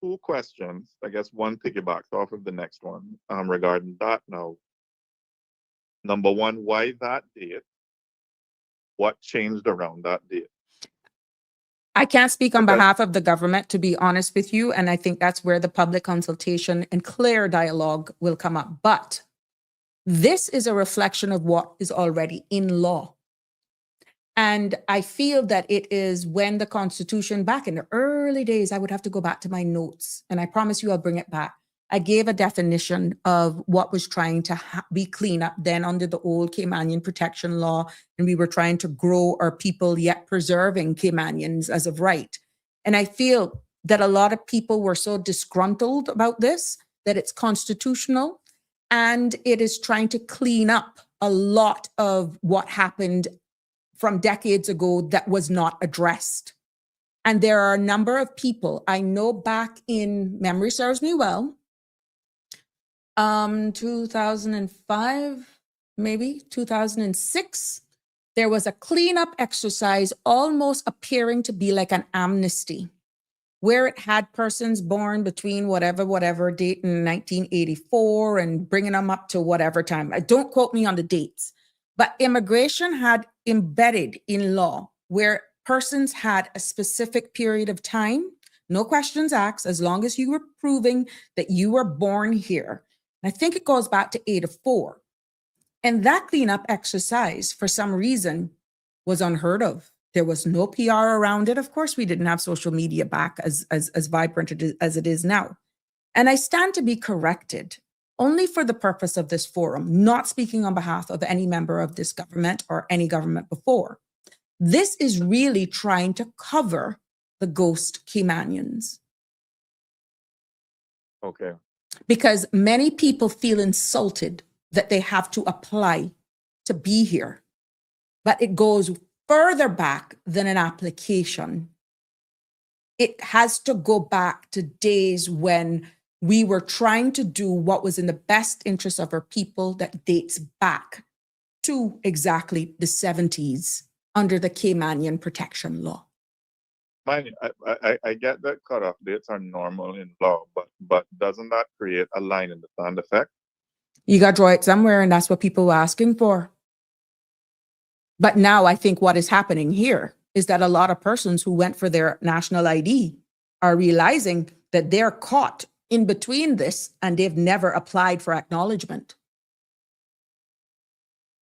Speaker 5: two questions, I guess one piggybacks off of the next one, regarding that now. Number one, why that date? What changed around that date?
Speaker 4: I can't speak on
Speaker 5: Because
Speaker 4: behalf of the government, to be honest with you. And I think that's where the public consultation and clear dialogue will come up. But this is a reflection of what is already in law. And I feel that it is when the Constitution, back in the early days, I would have to go back to my notes, and I promise you I'll bring it back. I gave a definition of what was trying to be clean up then under the old Caymanian protection law, and we were trying to grow our people yet preserving Caymanians as of right. And I feel that a lot of people were so disgruntled about this that it's constitutional, and it is trying to clean up a lot of what happened from decades ago that was not addressed. And there are a number of people I know back in, memory serves me well, 2005, maybe 2006, there was a cleanup exercise almost appearing to be like an amnesty, where it had persons born between whatever date in 1984 and bringing them up to whatever time. Don't quote me on the dates, but immigration had embedded in law where persons had a specific period of time, no questions asked, as long as you were proving that you were born here. And I think it goes back to 84. And that cleanup exercise, for some reason, was unheard of. There was no PR around it. Of course, we didn't have social media back as vibrant as it is now. And I stand to be corrected only for the purpose of this forum, not speaking on behalf of any member of this government or any government before. This is really trying to cover the ghost Caymanians.
Speaker 5: okay.
Speaker 4: Because many people feel insulted that they have to apply to be here. But it goes further back than an application. It has to go back to days when we were trying to do what was in the best interest of our people, that dates back to exactly the 70s under the Caymanian protection law.
Speaker 5: Mind you, I get that cutoff dates are normal in law, but doesn't that create a line in the sand effect?
Speaker 4: You got to draw it somewhere, and that's what people were asking for. But now I think what is happening here is that a lot of persons who went for their national ID are realizing that they're caught in between this and they've never applied for acknowledgement.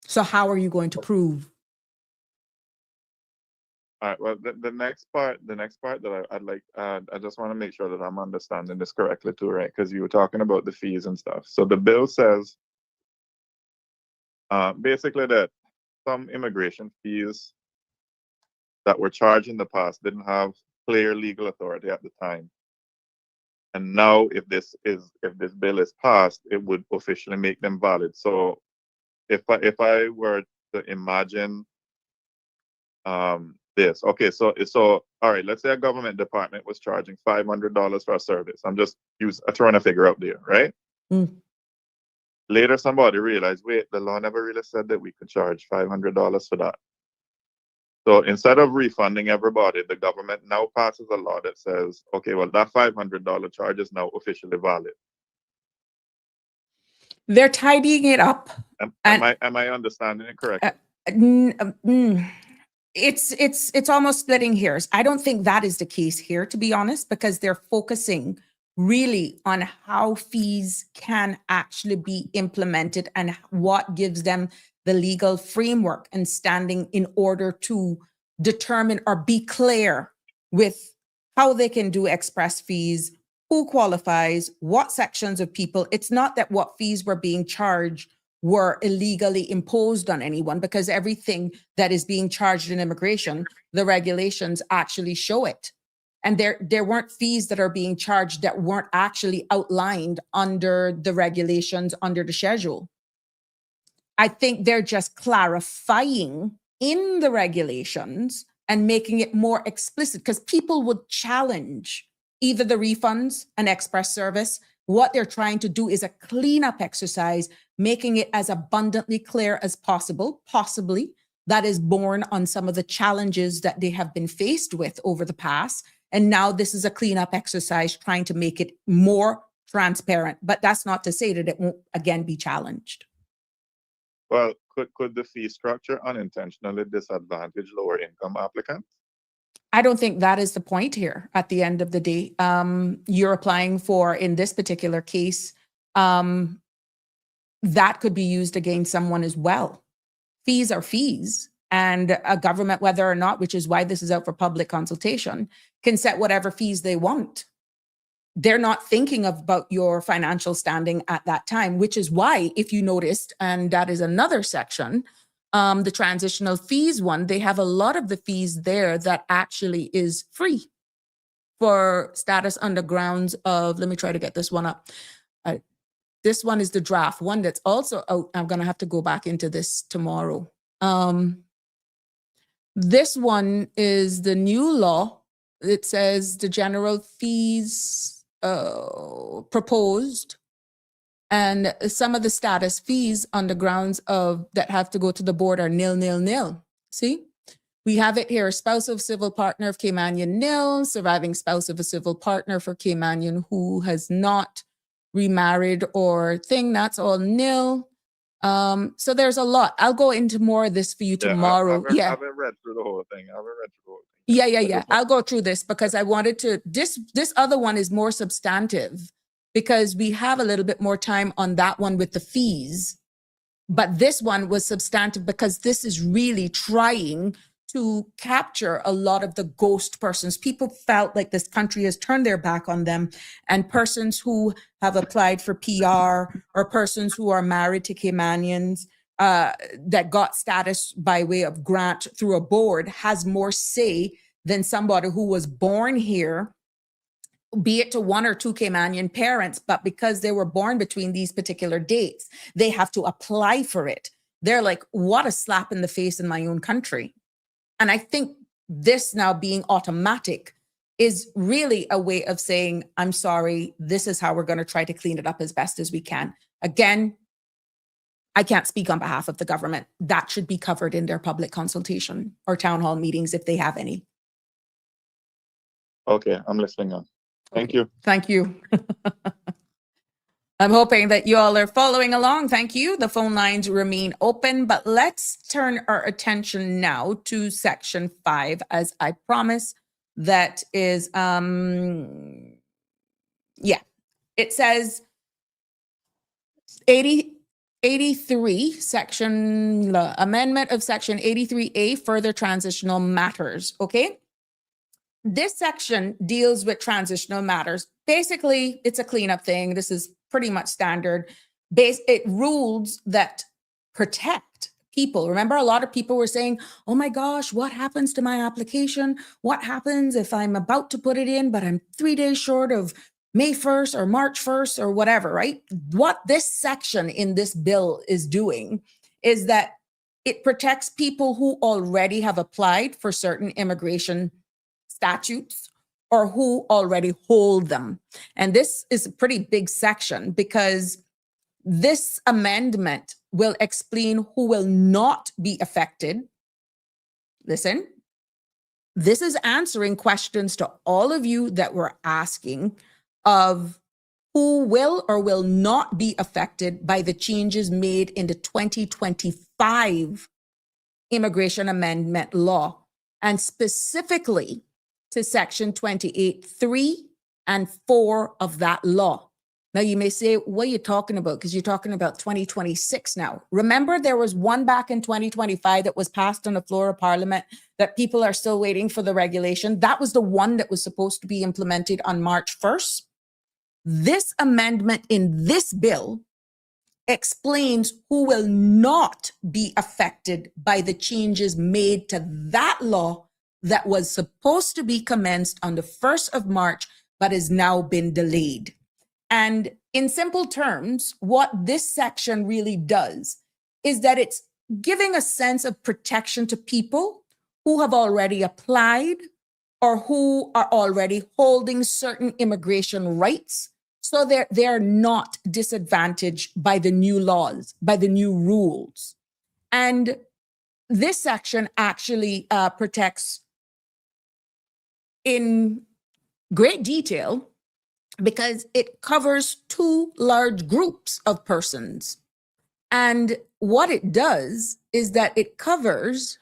Speaker 4: So how are you going to prove?
Speaker 5: All right. Well, the next part that I'd like, I just want to make sure that I'm understanding this correctly too, right? Because you were talking about the fees and stuff. So the bill says basically that some immigration fees that were charged in the past didn't have clear legal authority at the time. And now if this bill is passed, it would officially make them valid. So if I were to imagine this, okay, so all right, let's say a government department was charging $500 for a service. I'm just throwing a figure out there, right?
Speaker 4: Mm.
Speaker 5: Later, somebody realized, wait, the law never really said that we could charge $500 for that. So instead of refunding everybody, the government now passes a law that says, okay, well, that $500 charge is now officially valid.
Speaker 4: They're tidying it up.
Speaker 5: Am I understanding it correctly?
Speaker 4: It's almost splitting hairs. I don't think that is the case here, to be honest, because they're focusing really on how fees can actually be implemented and what gives them the legal framework and standing in order to determine or be clear with how they can do express fees, who qualifies, what sections of people. It's not that what fees were being charged were illegally imposed on anyone, because everything that is being charged in immigration, the regulations actually show it. And there weren't fees that are being charged that weren't actually outlined under the regulations, under the schedule. I think they're just clarifying in the regulations and making it more explicit, because people would challenge either the refunds and express service. What they're trying to do is a cleanup exercise, making it as abundantly clear as possible, possibly that is born on some of the challenges that they have been faced with over the past. And now this is a cleanup exercise trying to make it more transparent. But that's not to say that it won't again be challenged.
Speaker 5: Well, could the fee structure unintentionally disadvantage lower income applicants?
Speaker 4: I don't think that is the point here at the end of the day. You're applying for, in this particular case, that could be used against someone as well. Fees are fees, and a government, whether or not, which is why this is out for public consultation, can set whatever fees they want. They're not thinking about your financial standing at that time, which is why, if you noticed, and that is another section, the transitional fees one, they have a lot of the fees there that actually is free for status under grounds of, let me try to get this one up. This one is the draft one that's also out. I'm going to have to go back into this tomorrow. This one is the new law. It says the general fees proposed, and some of the status fees on the grounds of that have to go to the board are nil, nil, nil. See, we have it here: spouse of civil partner of Caymanian nil, surviving spouse of a civil partner for Caymanian who has not remarried or thing, that's all nil. So there's a lot. I'll go into more of this for you tomorrow.
Speaker 5: I haven't read through the whole thing.
Speaker 4: Yeah. I'll go through this because I wanted to, this other one is more substantive because we have a little bit more time on that one with the fees. But this one was substantive because this is really trying to capture a lot of the ghost persons. People felt like this country has turned their back on them, and persons who have applied for PR or persons who are married to Caymanians that got status by way of grant through a board has more say than somebody who was born here, be it to one or two Caymanian parents, but because they were born between these particular dates, they have to apply for it. They're like, what a slap in the face in my own country. And I think this now being automatic is really a way of saying, I'm sorry, this is how we're going to try to clean it up as best as we can. Again, I can't speak on behalf of the government. That should be covered in their public consultation or town hall meetings if they have any.
Speaker 5: Okay, I'm listening on. Thank you.
Speaker 4: Thank you. I'm hoping that you all are following along. Thank you. The phone lines remain open, but let's turn our attention now to section 5, as I promised. That is, it says 83 section, amendment of section 83A, further transitional matters. Okay. This section deals with transitional matters. Basically, it's a cleanup thing. This is pretty much standard. It rules that protect people. Remember, a lot of people were saying, oh my gosh, what happens to my application? What happens if I'm about to put it in, but I'm 3 days short of May 1st or March 1st or whatever, right? What this section in this bill is doing is that it protects people who already have applied for certain immigration statutes or who already hold them. And this is a pretty big section because this amendment will explain who will not be affected. Listen, this is answering questions to all of you that were asking of who will or will not be affected by the changes made in the 2025 immigration amendment law, and specifically to section 28(3) and 4 of that law. Now you may say, what are you talking about? Because you're talking about 2026 now. Remember, there was one back in 2025 that was passed on the floor of Parliament that people are still waiting for the regulation. That was the one that was supposed to be implemented on March 1st. This amendment in this bill explains who will not be affected by the changes made to that law that was supposed to be commenced on the 1st of March, but has now been delayed. And in simple terms, what this section really does is that it's giving a sense of protection to people who have already applied or who are already holding certain immigration rights. So they're not disadvantaged by the new laws, by the new rules. And this section actually protects in great detail because it covers two large groups of persons. And what it does is that it covers,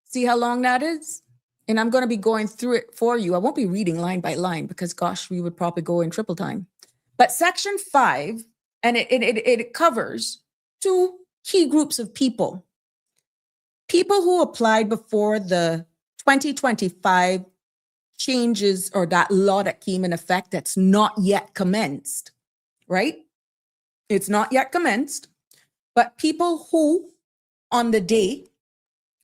Speaker 4: see how long that is? And I'm going to be going through it for you. I won't be reading line by line because, gosh, we would probably go in triple time. But section 5, and it covers two key groups of people. People who applied before the 2025 changes or that law that came in effect that's not yet commenced, right? It's not yet commenced, but people who on the day,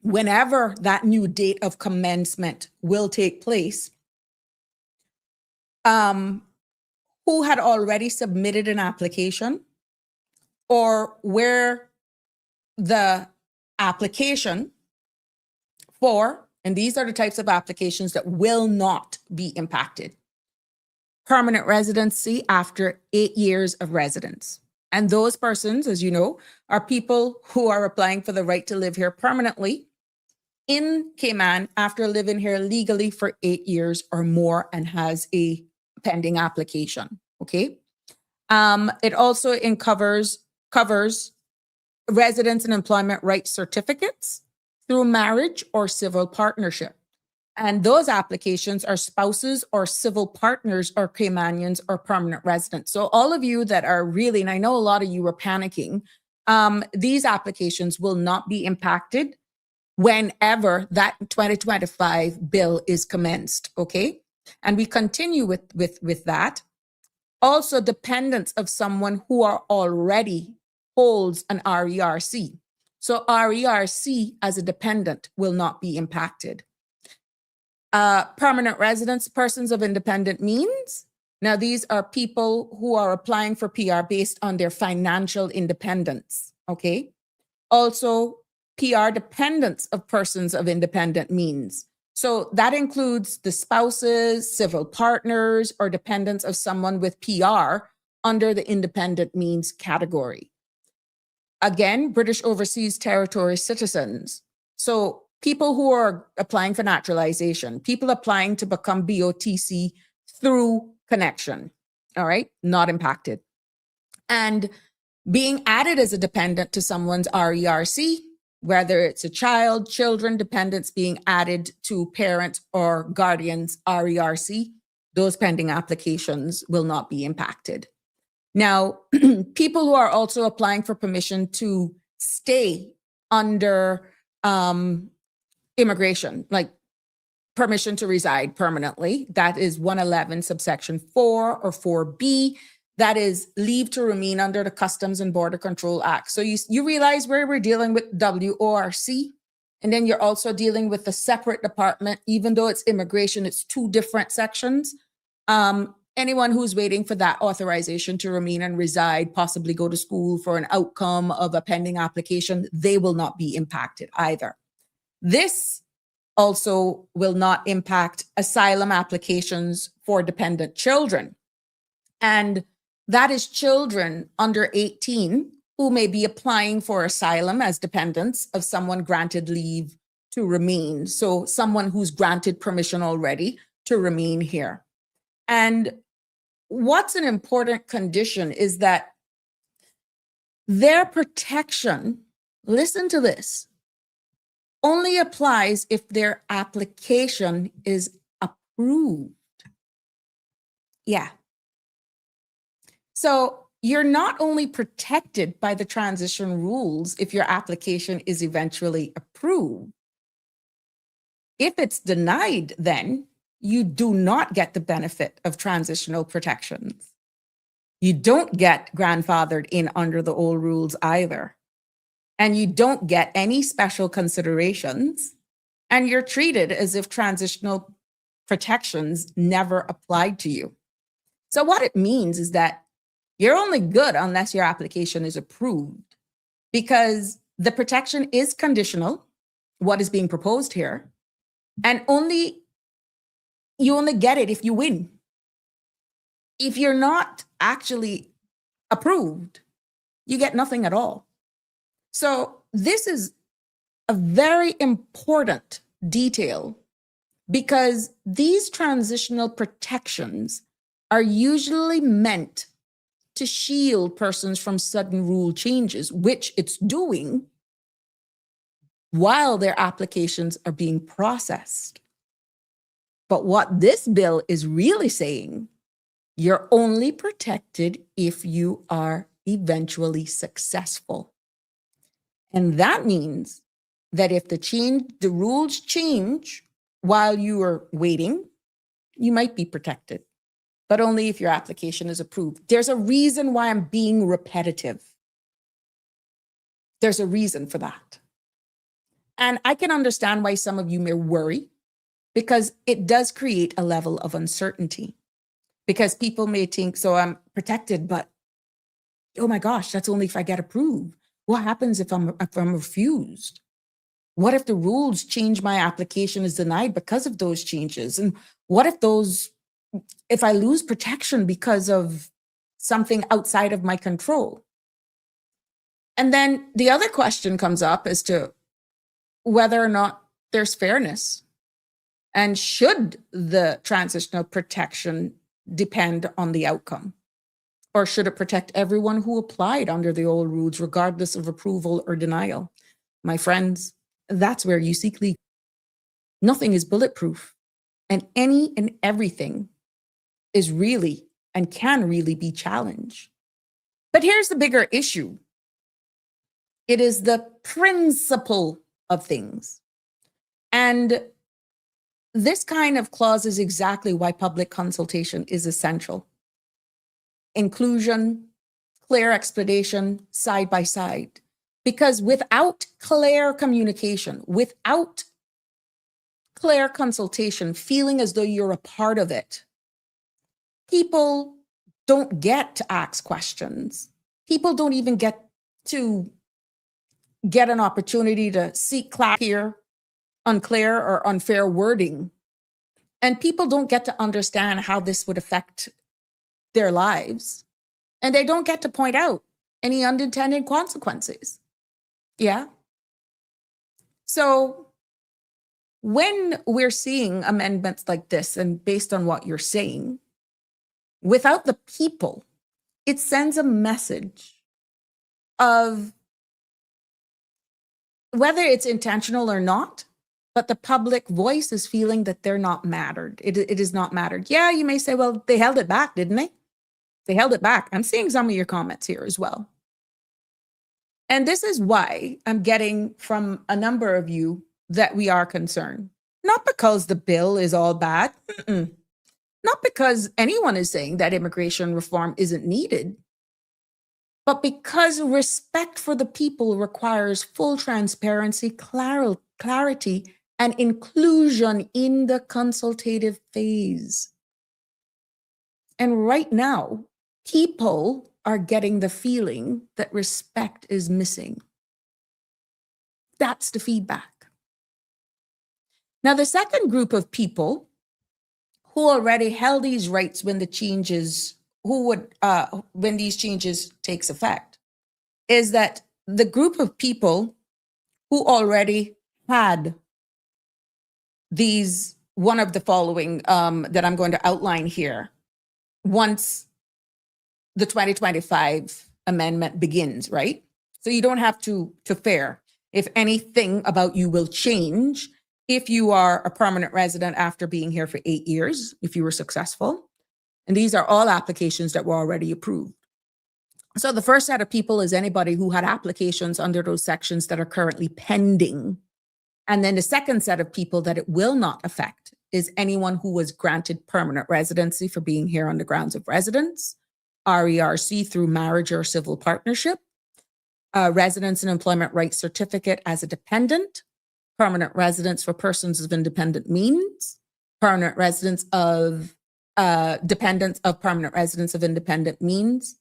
Speaker 4: whenever that new date of commencement will take place, who had already submitted an application or where the application for, and these are the types of applications that will not be impacted. Permanent residency after 8 years of residence. And those persons, as you know, are people who are applying for the right to live here permanently in Cayman after living here legally for 8 years or more and has a pending application, okay? It also covers residence and employment rights certificates through marriage or civil partnership. And those applications are spouses or civil partners or Caymanians or permanent residents. So all of you that are really, and I know a lot of you were panicking, these applications will not be impacted whenever that 2025 bill is commenced, okay? And we continue with that. Also, dependents of someone who are already holds an RERC. So RERC as a dependent will not be impacted. Permanent residents, persons of independent means. Now, these are people who are applying for PR based on their financial independence, okay? Also, PR dependents of persons of independent means. So that includes the spouses, civil partners, or dependents of someone with PR under the independent means category. Again, British Overseas Territory citizens. So people who are applying for naturalization, people applying to become BOTC through connection, all right, not impacted. And being added as a dependent to someone's RERC, whether it's a child, children, dependents being added to parent or guardian's RERC, those pending applications will not be impacted. Now, people who are also applying for permission to stay under immigration, like permission to reside permanently, that is 111 subsection 4 or 4B. That is leave to remain under the Customs and Border Control Act. So you realize where we're dealing with WORC, and then you're also dealing with a separate department, even though it's immigration, it's two different sections. Anyone who's waiting for that authorization to remain and reside, possibly go to school for an outcome of a pending application, they will not be impacted either. This also will not impact asylum applications for dependent children. And that is children under 18 who may be applying for asylum as dependents of someone granted leave to remain. So someone who's granted permission already to remain here. And what's an important condition is that their protection, listen to this, only applies if their application is approved. Yeah. So you're not only protected by the transition rules if your application is eventually approved. If it's denied, then you do not get the benefit of transitional protections. You don't get grandfathered in under the old rules either. And you don't get any special considerations. And you're treated as if transitional protections never applied to you. So what it means is that you're only good unless your application is approved, because the protection is conditional, what is being proposed here, and you only get it if you win. If you're not actually approved, you get nothing at all. So this is a very important detail, because these transitional protections are usually meant to shield persons from sudden rule changes, which it's doing while their applications are being processed. But what this bill is really saying, you're only protected if you are eventually successful. And that means that if the rules change while you are waiting, you might be protected, but only if your application is approved. There's a reason why I'm being repetitive. There's a reason for that. And I can understand why some of you may worry, because it does create a level of uncertainty. Because people may think, so I'm protected, but oh my gosh, that's only if I get approved. What happens if I'm refused? What if the rules change, my application is denied because of those changes? And what if I lose protection because of something outside of my control? And then the other question comes up as to whether or not there's fairness. And should the transitional protection depend on the outcome? Or should it protect everyone who applied under the old rules, regardless of approval or denial? My friends, that's where you seek legal. Nothing is bulletproof, and any and everything is really and can really be challenged. But here's the bigger issue. It is the principle of things. And this kind of clause is exactly why public consultation is essential. Inclusion, clear explanation, side by side. Because without clear communication, without clear consultation, feeling as though you're a part of it, people don't get to ask questions. People don't even get an opportunity to seek clarity here, unclear or unfair wording. And people don't get to understand how this would affect their lives. And they don't get to point out any unintended consequences. Yeah. So when we're seeing amendments like this, and based on what you're saying, without the people, it sends a message of, whether it's intentional or not, but the public voice is feeling that they're not mattered. It is not mattered. Yeah, you may say, well, they held it back, didn't they? They held it back. I'm seeing some of your comments here as well. And this is why I'm getting from a number of you that we are concerned. Not because the bill is all bad. Not because anyone is saying that immigration reform isn't needed, but because respect for the people requires full transparency, clarity, and inclusion in the consultative phase. And right now, people are getting the feeling that respect is missing. That's the feedback. Now, the second group of people who already held these rights when these changes takes effect, is that the group of people who already had one of the following that I'm going to outline here, once the 2025 amendment begins, right? So you don't have to fear if anything about you will change if you are a permanent resident after being here for 8 years, if you were successful. And these are all applications that were already approved. So the first set of people is anybody who had applications under those sections that are currently pending. And then the second set of people that it will not affect is anyone who was granted permanent residency for being here on the grounds of residence, RERC through marriage or civil partnership, residence and employment rights certificate as a dependent, permanent residence for persons of independent means, permanent residence of dependents of permanent residence of independent means,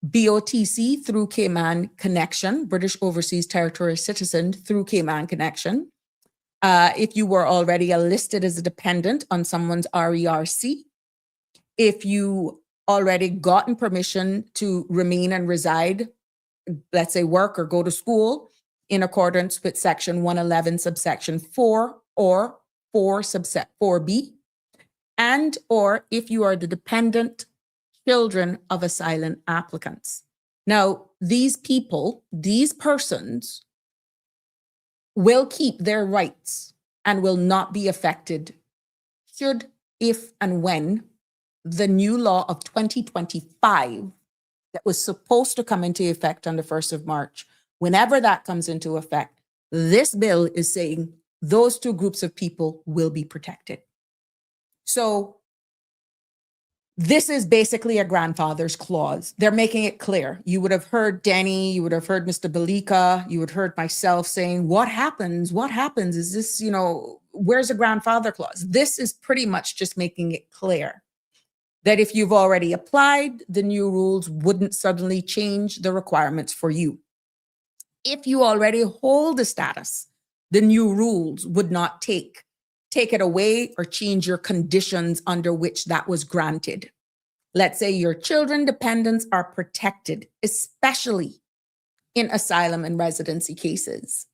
Speaker 4: BOTC through Cayman connection, British Overseas Territory citizen through Cayman connection. If you were already listed as a dependent on someone's RERC, if you already gotten permission to remain and reside, let's say work or go to school in accordance with section 111 subsection 4 or 4 subset 4B, and or if you are the dependent children of asylum applicants. Now, these people, these persons will keep their rights and will not be affected should, if, and when the new law of 2025 that was supposed to come into effect on the 1st of March, whenever that comes into effect, this bill is saying those two groups of people will be protected. So this is basically a grandfather's clause. They're making it clear. You would have heard Danny, you would have heard Mr. Belika, you would have heard myself saying, what happens? What happens? Is this, where's the grandfather clause? This is pretty much just making it clear that if you've already applied, the new rules wouldn't suddenly change the requirements for you. If you already hold a status, the new rules would not take it away or change your conditions under which that was granted. Let's say your children dependents are protected, especially in asylum and residency cases.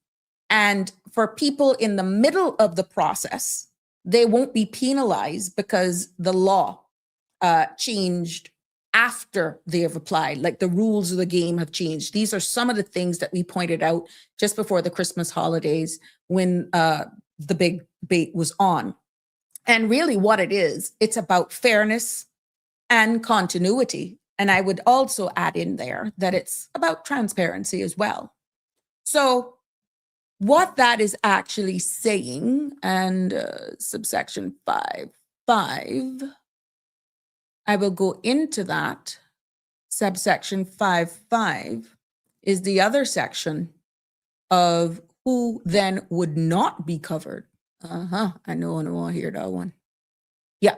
Speaker 4: And for people in the middle of the process, they won't be penalized because the law changed after they have applied, like the rules of the game have changed. These are some of the things that we pointed out just before the Christmas holidays when the big debate was on. And really what it is, it's about fairness and continuity. And I would also add in there that it's about transparency as well. So what that is actually saying, and subsection 5.5, I will go into that. Subsection 5.5 is the other section of who then would not be covered. I know, I hear that one. Yeah.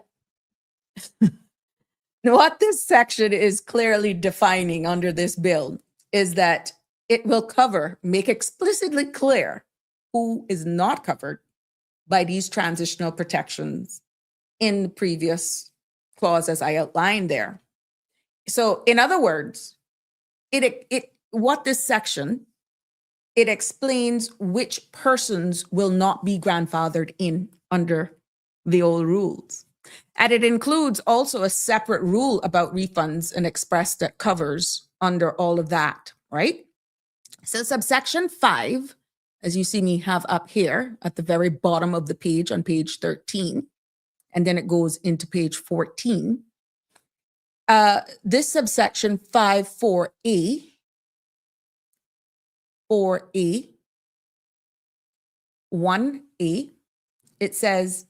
Speaker 4: Now, what this section is clearly defining under this bill is that it will make explicitly clear who is not covered by these transitional protections in the previous clause as I outlined there. So in other words, what this section, it explains which persons will not be grandfathered in under the old rules. And it includes also a separate rule about refunds and express that covers under all of that, right? So subsection 5, as you see me have up here at the very bottom of the page on page 13, and then it goes into page 14. This subsection 5.4a, 4a, 1a, it says,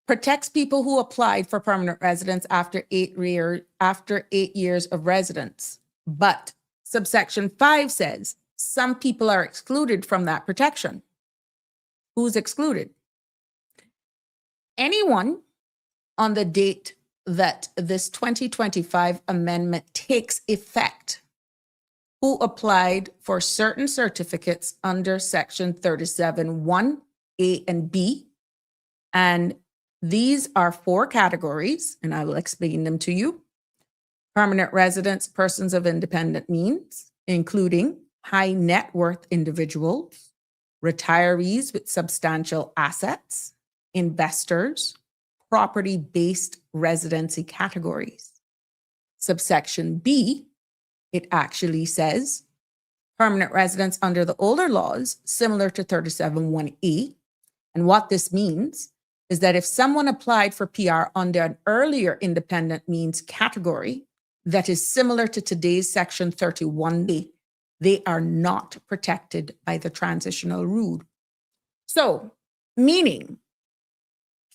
Speaker 4: protects people who applied for permanent residence after 8 years of residence. But subsection 5 says some people are excluded from that protection. Who's excluded? Anyone on the date that this 2025 amendment takes effect who applied for certain certificates under section 37(1)(a) and B. And these are 4 categories, and I will explain them to you. Permanent residents, persons of independent means, including high net worth individuals, retirees with substantial assets, investors, property-based residency categories. Subsection B, it actually says permanent residents under the older laws, similar to 37(1)(e). And what this means is that if someone applied for PR under an earlier independent means category that is similar to today's section 31B, they are not protected by the transitional rule. So, meaning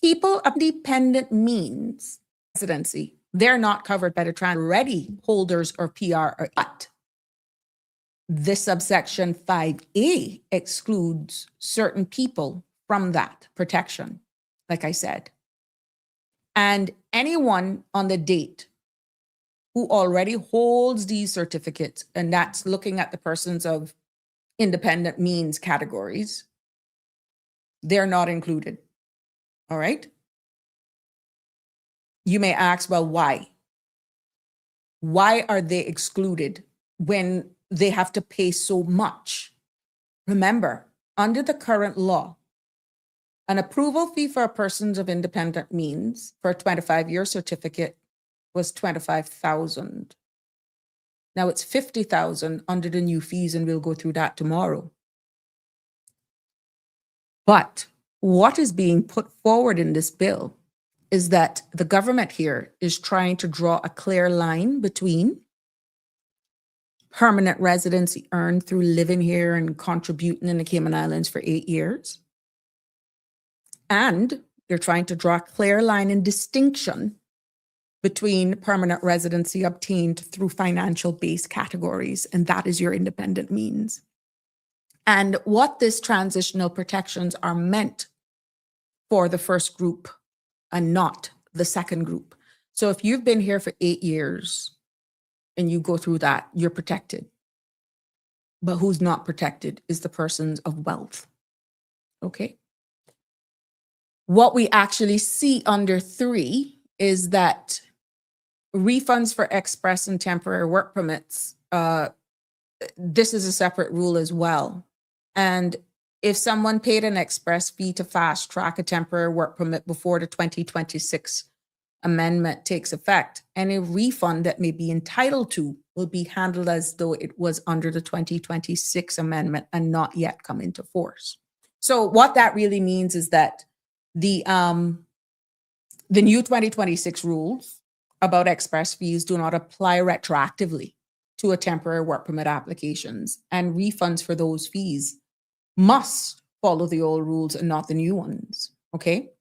Speaker 4: people of dependent means residency They're not covered by the ready holders or PR. But this subsection 5A excludes certain people from that protection, like I said. And anyone on the date who already holds these certificates, and that's looking at the persons of independent means categories, they're not included. All right? You may ask, well, why? Why are they excluded when they have to pay so much? Remember, under the current law, an approval fee for persons of independent means for a 25-year certificate was $25,000. Now it's $50,000 under the new fees, and we'll go through that tomorrow. But what is being put forward in this bill is that the government here is trying to draw a clear line between permanent residency earned through living here and contributing in the Cayman Islands for 8 years. And they're trying to draw a clear line and distinction between permanent residency obtained through financial-based categories, and that is your independent means. And what this transitional protections are meant for the first group and not the second group. So if you've been here for 8 years and you go through that, you're protected. But who's not protected is the persons of wealth. Okay? What we actually see under 3 is that refunds for express and temporary work permits, this is a separate rule as well. And if someone paid an express fee to fast track a temporary work permit before the 2026 amendment takes effect, any refund that may be entitled to will be handled as though it was under the 2026 amendment and not yet come into force. So what that really means is that the new 2026 rules about express fees do not apply retroactively to a temporary work permit applications, and refunds for those fees must follow the old rules and not the new ones, okay?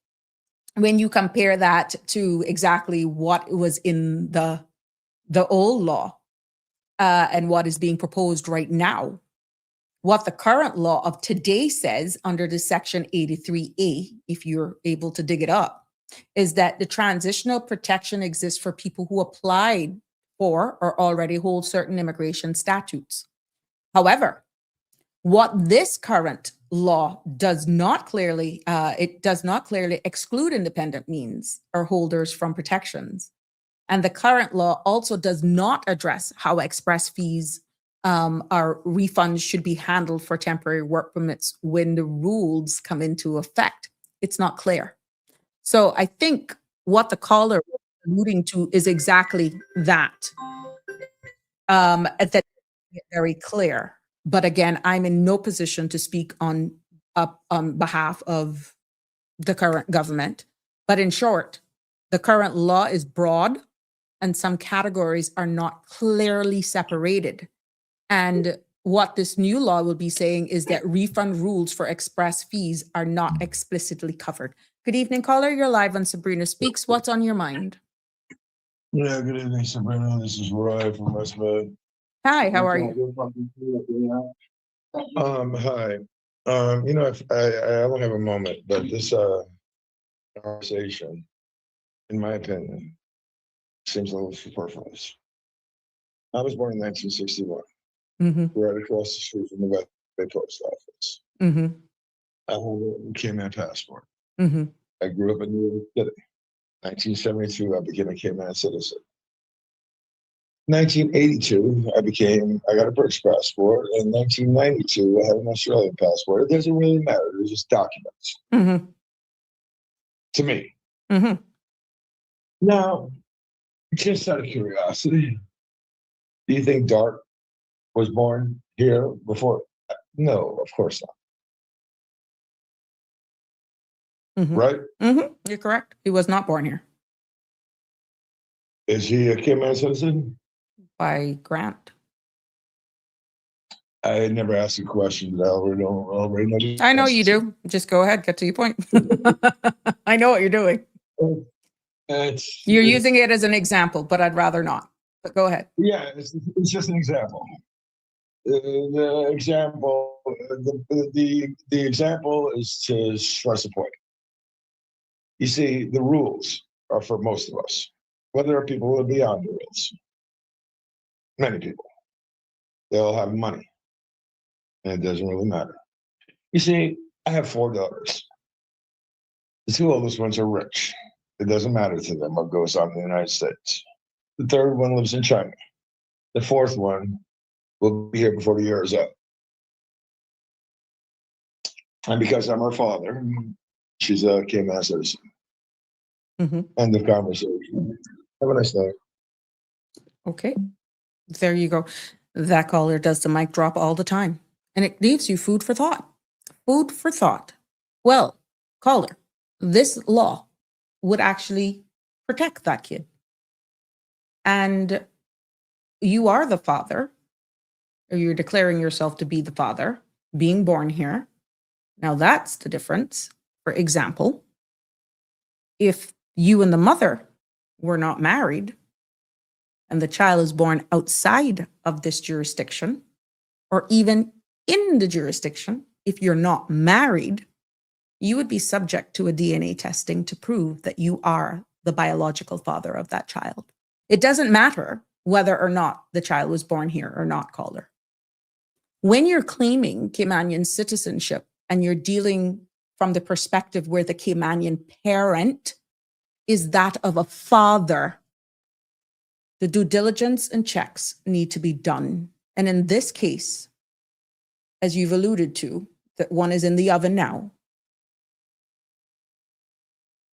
Speaker 4: When you compare that to exactly what was in the old law and what is being proposed right now, what the current law of today says under the section 83A, if you're able to dig it up, is that the transitional protection exists for people who applied for or already hold certain immigration statutes. However, what this current law does not clearly, it does not clearly exclude independent means or holders from protections. And the current law also does not address how express fees or refunds should be handled for temporary work permits when the rules come into effect. It's not clear. So I think what the caller was alluding to is exactly that. That very clear. But again, I'm in no position to speak on behalf of the current government. But in short, the current law is broad and some categories are not clearly separated. And what this new law will be saying is that refund rules for express fees are not explicitly covered. Good evening, caller. You're live on Sabrina Speaks. What's on your mind?
Speaker 6: Yeah, good evening, Sabrina. This is Roy from West Bend.
Speaker 4: Hi, how are you?
Speaker 6: Hi. If I only have a moment, but this conversation, in my opinion, seems a little superfluous. I was born in 1961, right across the street from the West Bay Post Office. I have a Cayman passport. I grew up in New York City. 1972, I became a Cayman citizen. 1982, I got a British passport. In 1992, I had an Australian passport. It doesn't really matter. They're just documents. To me. Now, just out of curiosity, do you think Dart was born here before? No, of course not. Right?
Speaker 4: You're correct. He was not born here.
Speaker 6: Is he a Cayman citizen?
Speaker 4: By grant.
Speaker 6: I never asked a question that I already know.
Speaker 4: I know you do. Just go ahead, get to your point. I know what you're doing. You're using it as an example, but I'd rather not. But go ahead.
Speaker 6: Yeah, it's just an example. The example, the example is to stress a point. You see, the rules are for most of us. Whether there are people who are beyond the rules. Many people. They all have money. And it doesn't really matter. You see, I have 4 daughters. The 2 oldest ones are rich. It doesn't matter to them what goes on in the United States. The 3rd one lives in China. The 4th one will be here before the year is up. And because I'm her father, she's a Cayman citizen. End of conversation. Have a nice day.
Speaker 4: Okay. There you go. That caller does the mic drop all the time. And it leaves you food for thought. Food for thought. Well, caller, this law would actually protect that kid. And you are the father, or you're declaring yourself to be the father, being born here. Now that's the difference. For example, if you and the mother were not married and the child is born outside of this jurisdiction, or even in the jurisdiction, if you're not married, you would be subject to a DNA testing to prove that you are the biological father of that child. It doesn't matter whether or not the child was born here or not, caller. When you're claiming Caymanian citizenship and you're dealing from the perspective where the Caymanian parent is that of a father, the due diligence and checks need to be done. And in this case, as you've alluded to, that one is in the oven now.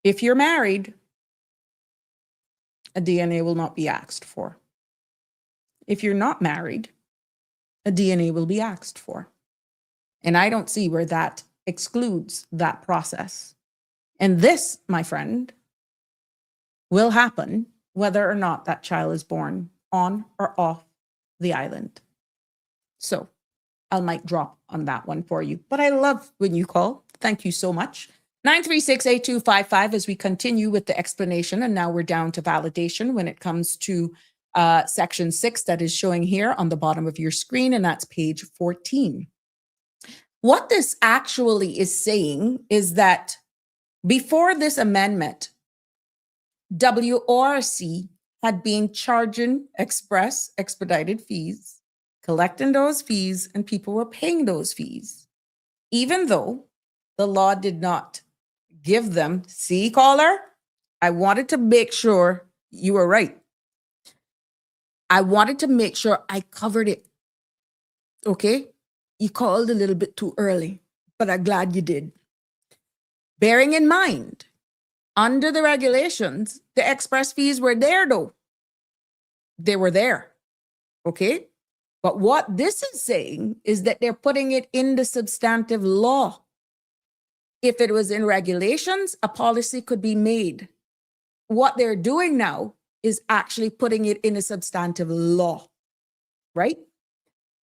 Speaker 4: If you're married, a DNA will not be asked for. If you're not married, a DNA will be asked for. And I don't see where that excludes that process. And this, my friend, will happen whether or not that child is born on or off the island. So I'll mic drop on that one for you. But I love when you call. Thank you so much. 936-8255 as we continue with the explanation. And now we're down to validation when it comes to section 6 that is showing here on the bottom of your screen. And that's page 14. What this actually is saying is that before this amendment, WORC had been charging express expedited fees, collecting those fees, and people were paying those fees, even though the law did not give them. See, caller, I wanted to make sure you were right. I wanted to make sure I covered it. Okay? You called a little bit too early, but I'm glad you did. Bearing in mind, under the regulations, the express fees were there though. They were there. Okay? But what this is saying is that they're putting it in the substantive law. If it was in regulations, a policy could be made. What they're doing now is actually putting it in a substantive law, right?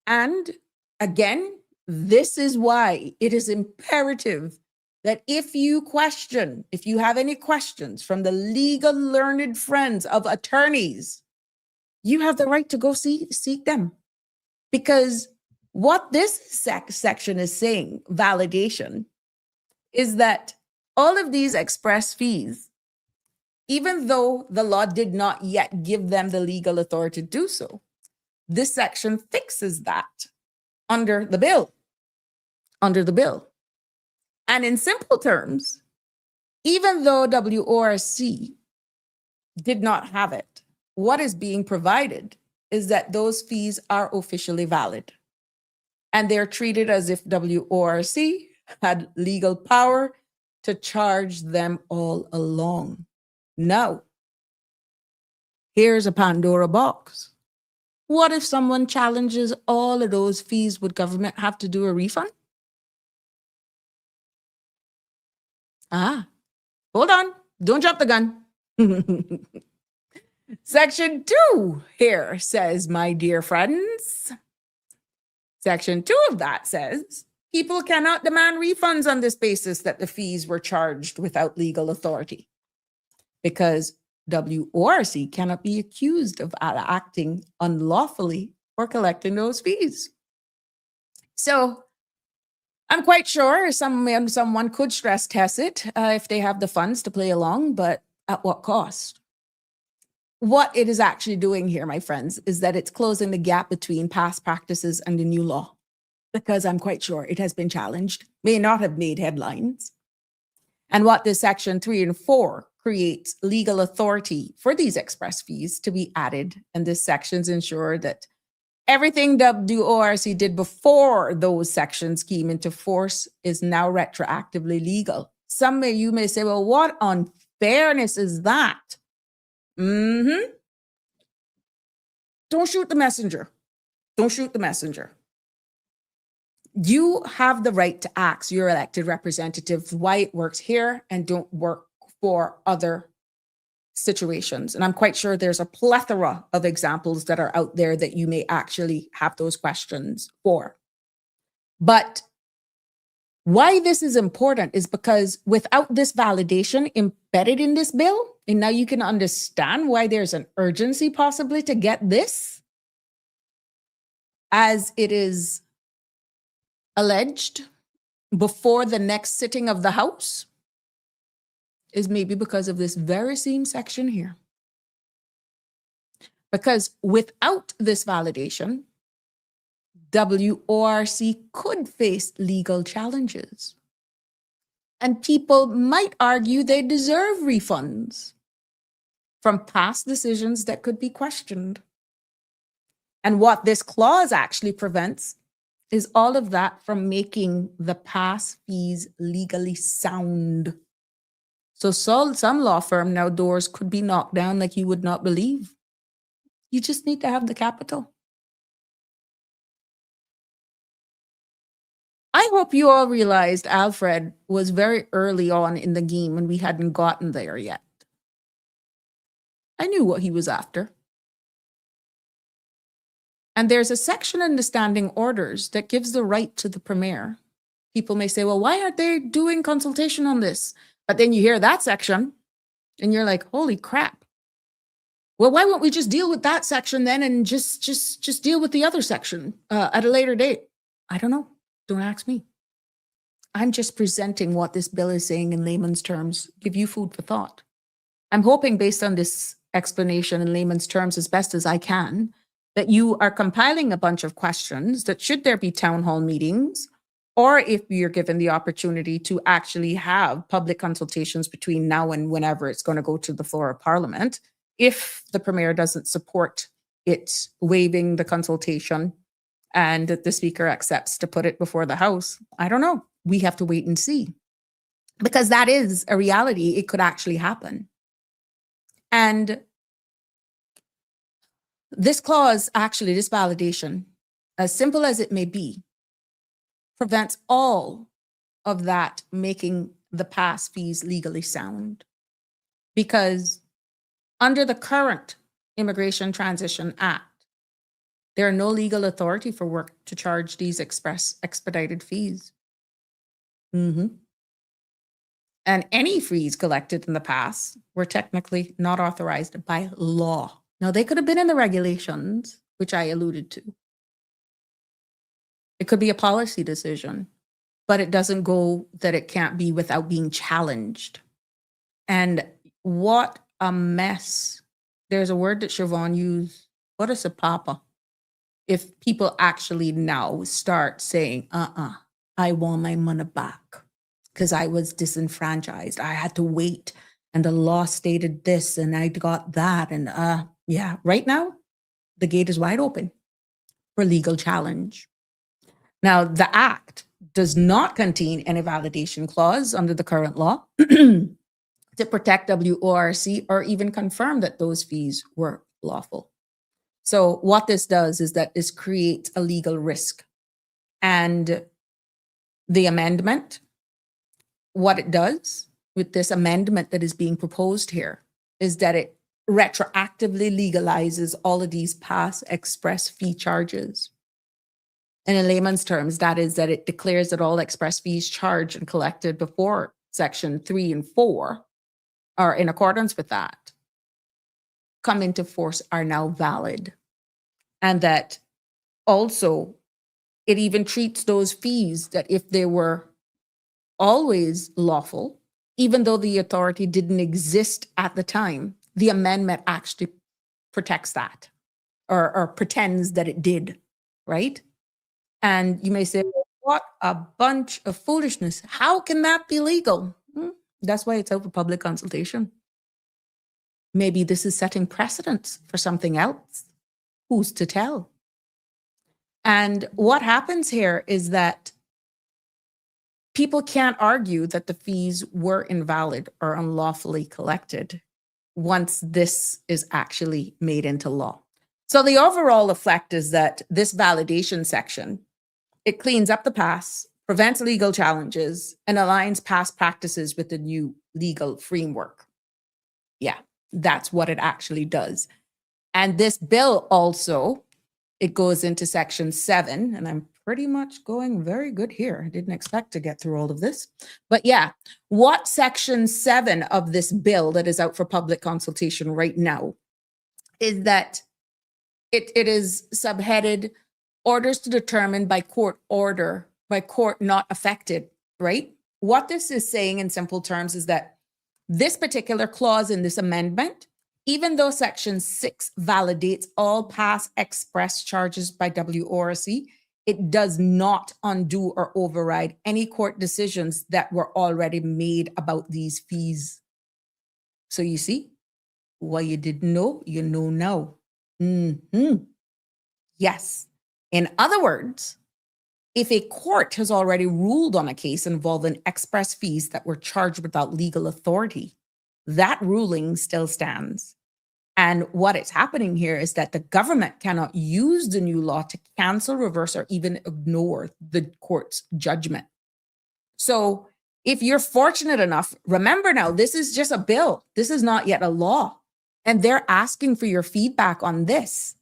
Speaker 4: And again, this is why it is imperative that if you have any questions from the legal learned friends of attorneys, you have the right to go seek them. Because what this section is saying, validation, is that all of these express fees, even though the law did not yet give them the legal authority to do so, this section fixes that under the bill. And in simple terms, even though WORC did not have it, what is being provided is that those fees are officially valid. And they're treated as if WORC had legal power to charge them all along. Now, here's a Pandora box. What if someone challenges all of those fees? Would government have to do a refund? Hold on. Don't drop the gun. Section 2 here says, my dear friends, Section 2 of that says, people cannot demand refunds on this basis that the fees were charged without legal authority. because WORC cannot be accused of acting unlawfully for collecting those fees. So I'm quite sure someone could stress test it if they have the funds to play along, but at what cost? What it is actually doing here, my friends, is that it's closing the gap between past practices and the new law, because I'm quite sure it has been challenged, may not have made headlines. And what this section 3 and 4 creates legal authority for these express fees to be added. And this sections ensure that everything WORC did before those sections came into force is now retroactively legal. You may say, well, what unfairness is that? Don't shoot the messenger. Don't shoot the messenger. You have the right to ask your elected representative why it works here and don't work for other situations. And I'm quite sure there's a plethora of examples that are out there that you may actually have those questions for. But why this is important is because without this validation embedded in this bill, and now you can understand why there's an urgency possibly to get this, as it is alleged before the next sitting of the House, is maybe because of this very same section here. Because without this validation, WORC could face legal challenges. And people might argue they deserve refunds from past decisions that could be questioned. And what this clause actually prevents is all of that from making the past fees legally sound. So some law firm now doors could be knocked down like you would not believe. You just need to have the capital. I hope you all realized Alfred was very early on in the game and we hadn't gotten there yet. I knew what he was after. And there's a section in the standing orders that gives the right to the premier. People may say, well, why aren't they doing consultation on this? But then you hear that section and you're like, holy crap. Well, why won't we just deal with that section then and just deal with the other section at a later date? I don't know. Don't ask me. I'm just presenting what this bill is saying in layman's terms, give you food for thought. I'm hoping based on this explanation in layman's terms as best as I can, that you are compiling a bunch of questions that should there be town hall meetings, or if you're given the opportunity to actually have public consultations between now and whenever it's going to go to the floor of Parliament, if the Premier doesn't support it waiving the consultation and the Speaker accepts to put it before the House, I don't know. We have to wait and see. Because that is a reality. It could actually happen. And this clause, actually, this validation, as simple as it may be, prevents all of that making the past fees legally sound. Because under the current Immigration Transition Act, there are no legal authority for work to charge these expedited fees. And any fees collected in the past were technically not authorized by law. Now, they could have been in the regulations, which I alluded to. It could be a policy decision, but it doesn't go that it can't be without being challenged. And what a mess. There's a word that Siobhan used. What is a papa? If people actually now start saying, I want my money back because I was disenfranchised. I had to wait and the law stated this and I got that. And yeah, right now, the gate is wide open for legal challenge. Now, the Act does not contain any validation clause under the current law to protect WORC or even confirm that those fees were lawful. So what this does is that this creates a legal risk. And the amendment, what it does with this amendment that is being proposed here is that it retroactively legalizes all of these past express fee charges. And in layman's terms, that is that it declares that all express fees charged and collected before Section 3 and 4 or in accordance with that, come into force are now valid. And that also it even treats those fees that if they were always lawful, even though the authority didn't exist at the time, the amendment actually protects that or pretends that it did, right? And you may say, what a bunch of foolishness. How can that be legal? That's why it's out for public consultation. Maybe this is setting precedents for something else. Who's to tell? And what happens here is that people can't argue that the fees were invalid or unlawfully collected once this is actually made into law. So the overall effect is that this validation section, it cleans up the past, prevents legal challenges, and aligns past practices with the new legal framework. Yeah, that's what it actually does. And this bill also, it goes into section 7, and I'm pretty much going very good here. I didn't expect to get through all of this. But yeah, what section 7 of this bill that is out for public consultation right now is that it is subheaded orders to determine by court order, by court not affected, right? What this is saying in simple terms is that this particular clause in this amendment, even though section 6 validates all past express charges by WORC, it does not undo or override any court decisions that were already made about these fees. So you see, what you didn't know, you know now. Yes. In other words, if a court has already ruled on a case involving express fees that were charged without legal authority, that ruling still stands. And what is happening here is that the government cannot use the new law to cancel, reverse, or even ignore the court's judgment. So if you're fortunate enough, remember now, this is just a bill. This is not yet a law. And they're asking for your feedback on this.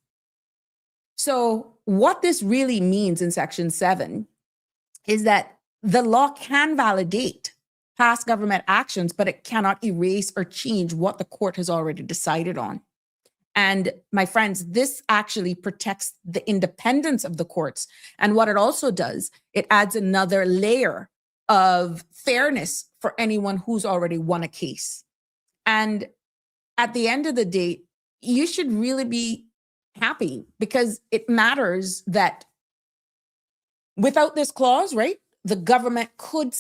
Speaker 4: So what this really means in section 7 is that the law can validate past government actions, but it cannot erase or change what the court has already decided on. And my friends, this actually protects the independence of the courts. And what it also does, it adds another layer of fairness for anyone who's already won a case. And at the end of the day, you should really be happy because it matters that without this clause, right, the government could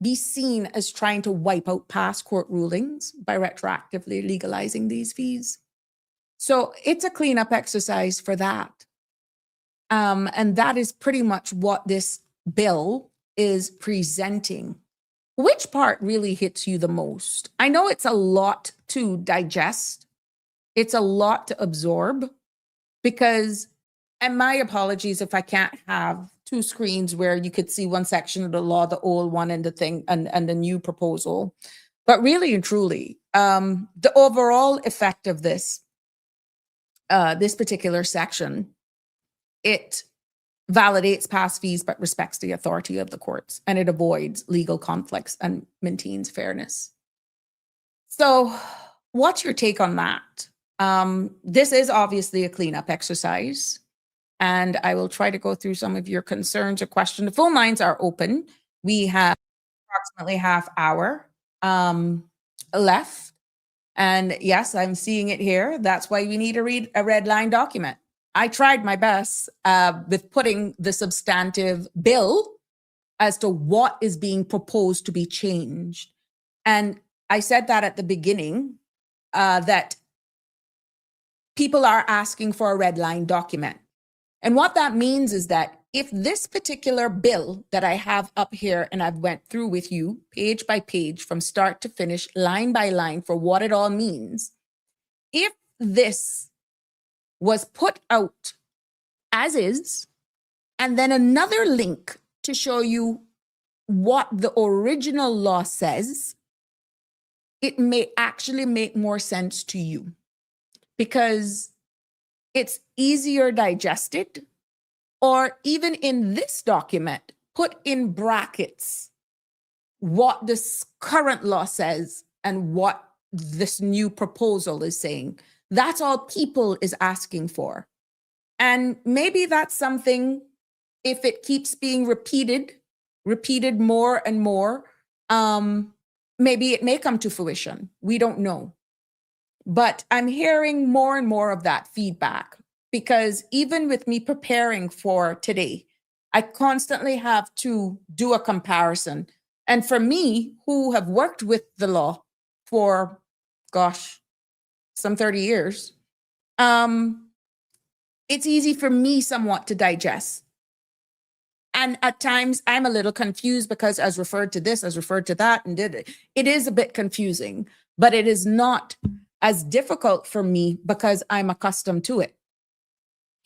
Speaker 4: be seen as trying to wipe out past court rulings by retroactively legalizing these fees. So it's a cleanup exercise for that. And that is pretty much what this bill is presenting. Which part really hits you the most? I know it's a lot to digest. It's a lot to absorb because, and my apologies if I can't have two screens where you could see one section of the law, the old one and the thing and the new proposal. But really and truly, the overall effect of this particular section, it validates past fees but respects the authority of the courts, and it avoids legal conflicts and maintains fairness. So what's your take on that? This is obviously a cleanup exercise, and I will try to go through some of your concerns or questions. The phone lines are open. We have approximately half hour left. And yes, I'm seeing it here. That's why we need to read a red line document. I tried my best with putting the substantive bill as to what is being proposed to be changed. And I said that at the beginning, that people are asking for a red line document. And what that means is that if this particular bill that I have up here and I've went through with you page by page from start to finish, line by line for what it all means, if this was put out as is, and then another link to show you what the original law says, it may actually make more sense to you because it's easier digested. Or even in this document, put in brackets what this current law says and what this new proposal is saying. That's all people is asking for. And maybe that's something, if it keeps being repeated more and more, maybe it may come to fruition. We don't know. But I'm hearing more and more of that feedback, because even with me preparing for today, I constantly have to do a comparison. And for me, who have worked with the law for, gosh, some 30 years, it's easy for me somewhat to digest. And at times I'm a little confused because as referred to this, as referred to that, and it is a bit confusing, but it is not as difficult for me because I'm accustomed to it.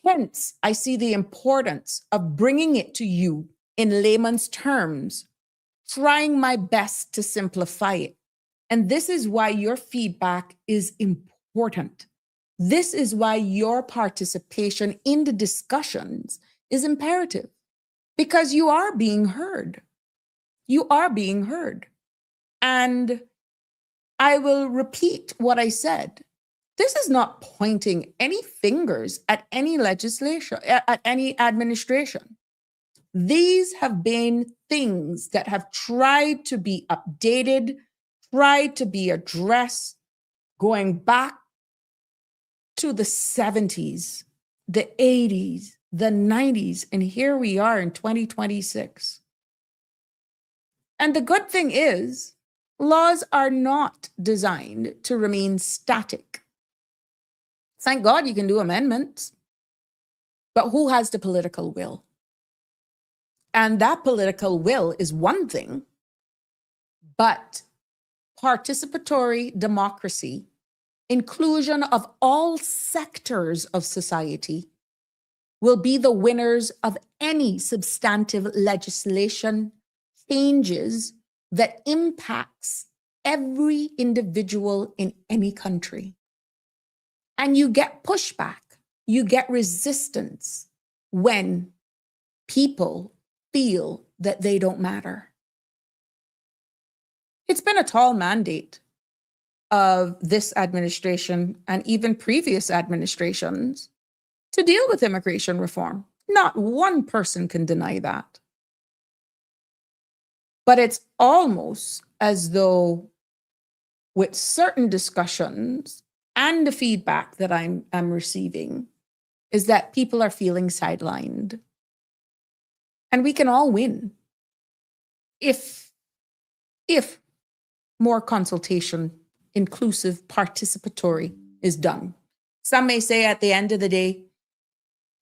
Speaker 4: Hence, I see the importance of bringing it to you in layman's terms, trying my best to simplify it. And this is why your feedback is important. This is why your participation in the discussions is imperative, because you are being heard. You are being heard. And I will repeat what I said. This is not pointing any fingers at any legislation, at any administration. These have been things that have tried to be updated, tried to be addressed, going back to the 70s, the 80s, the 90s, and here we are in 2026. And the good thing is, laws are not designed to remain static. Thank God you can do amendments, but who has the political will? And that political will is one thing, but participatory democracy, inclusion of all sectors of society, will be the winners of any substantive legislation changes that impacts every individual in any country. And you get pushback, you get resistance when people feel that they don't matter. It's been a tall mandate of this administration and even previous administrations to deal with immigration reform. Not one person can deny that. But it's almost as though with certain discussions and the feedback that I'm receiving is that people are feeling sidelined. And we can all win if more consultation, inclusive, participatory is done. Some may say at the end of the day,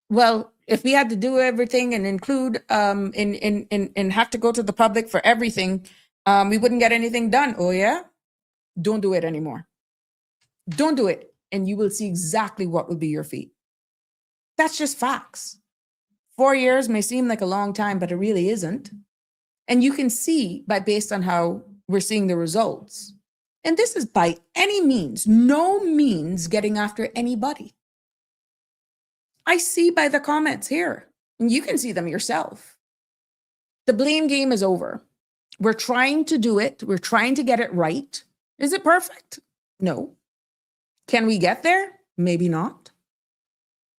Speaker 4: well, if we had to do everything and include and have to go to the public for everything, we wouldn't get anything done. Oh yeah? Don't do it anymore. Don't do it, and you will see exactly what will be your fate. That's just facts. 4 years may seem like a long time, but it really isn't. And you can see based on how we're seeing the results. And this is by any means, no means getting after anybody. I see by the comments here, and you can see them yourself. The blame game is over. We're trying to do it. We're trying to get it right. Is it perfect? No. Can we get there? Maybe not.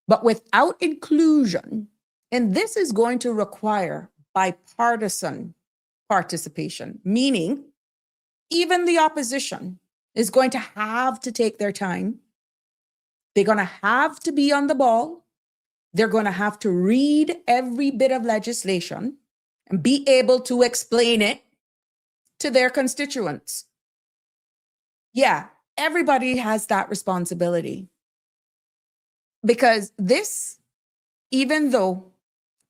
Speaker 4: But without inclusion, and this is going to require bipartisan participation, meaning even the opposition is going to have to take their time. They're going to have to be on the ball. They're going to have to read every bit of legislation and be able to explain it to their constituents. Yeah, everybody has that responsibility. Because this, even though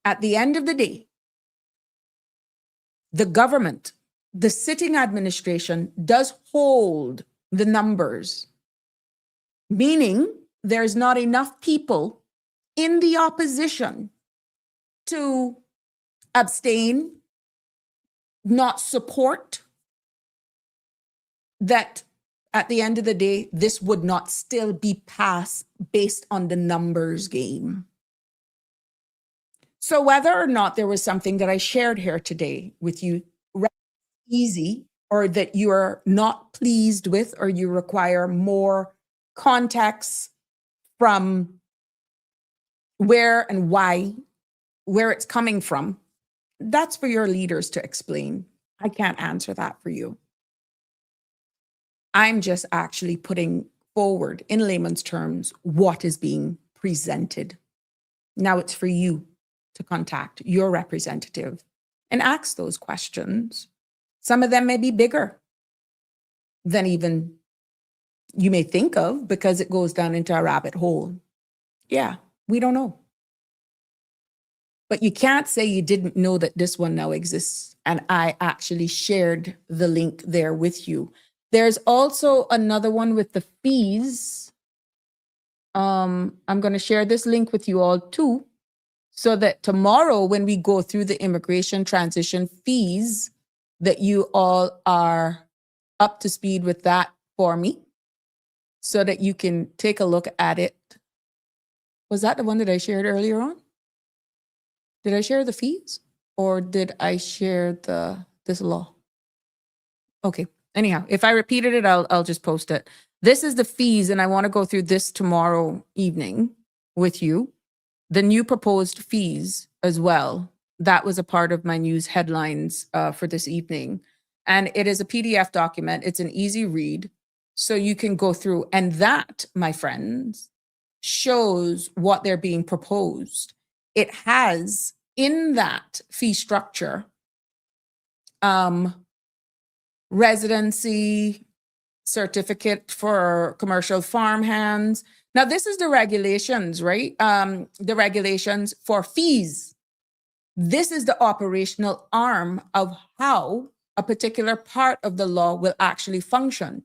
Speaker 4: at the end of the day, the government, the sitting administration does hold the numbers, meaning there's not enough people in the opposition to abstain, not support, that at the end of the day, this would not still be passed based on the numbers game. So whether or not there was something that I shared here today with you, easy or that you are not pleased with, or you require more context from where and why, where it's coming from, that's for your leaders to explain. I can't answer that for you. I'm just actually putting forward in layman's terms what is being presented. Now it's for you to contact your representative and ask those questions. Some of them may be bigger than even you may think of, because it goes down into a rabbit hole. Yeah, we don't know. But you can't say you didn't know that this one now exists. And I actually shared the link there with you. There's also another one with the fees. I'm going to share this link with you all too, so that tomorrow when we go through the immigration transition fees, that you all are up to speed with that for me, so that you can take a look at it. Was that the one that I shared earlier on? Did I share the fees, or did I share this law? Okay. Anyhow, if I repeated it, I'll just post it. This is the fees, and I want to go through this tomorrow evening with you. The new proposed fees as well. That was a part of my news headlines for this evening. And it is a PDF document. It's an easy read, so you can go through. And that, my friends, shows what they're being proposed. It has in that fee structure, residency certificate for commercial farmhands. Now, this is the regulations, right? The regulations for fees. This is the operational arm of how a particular part of the law will actually function.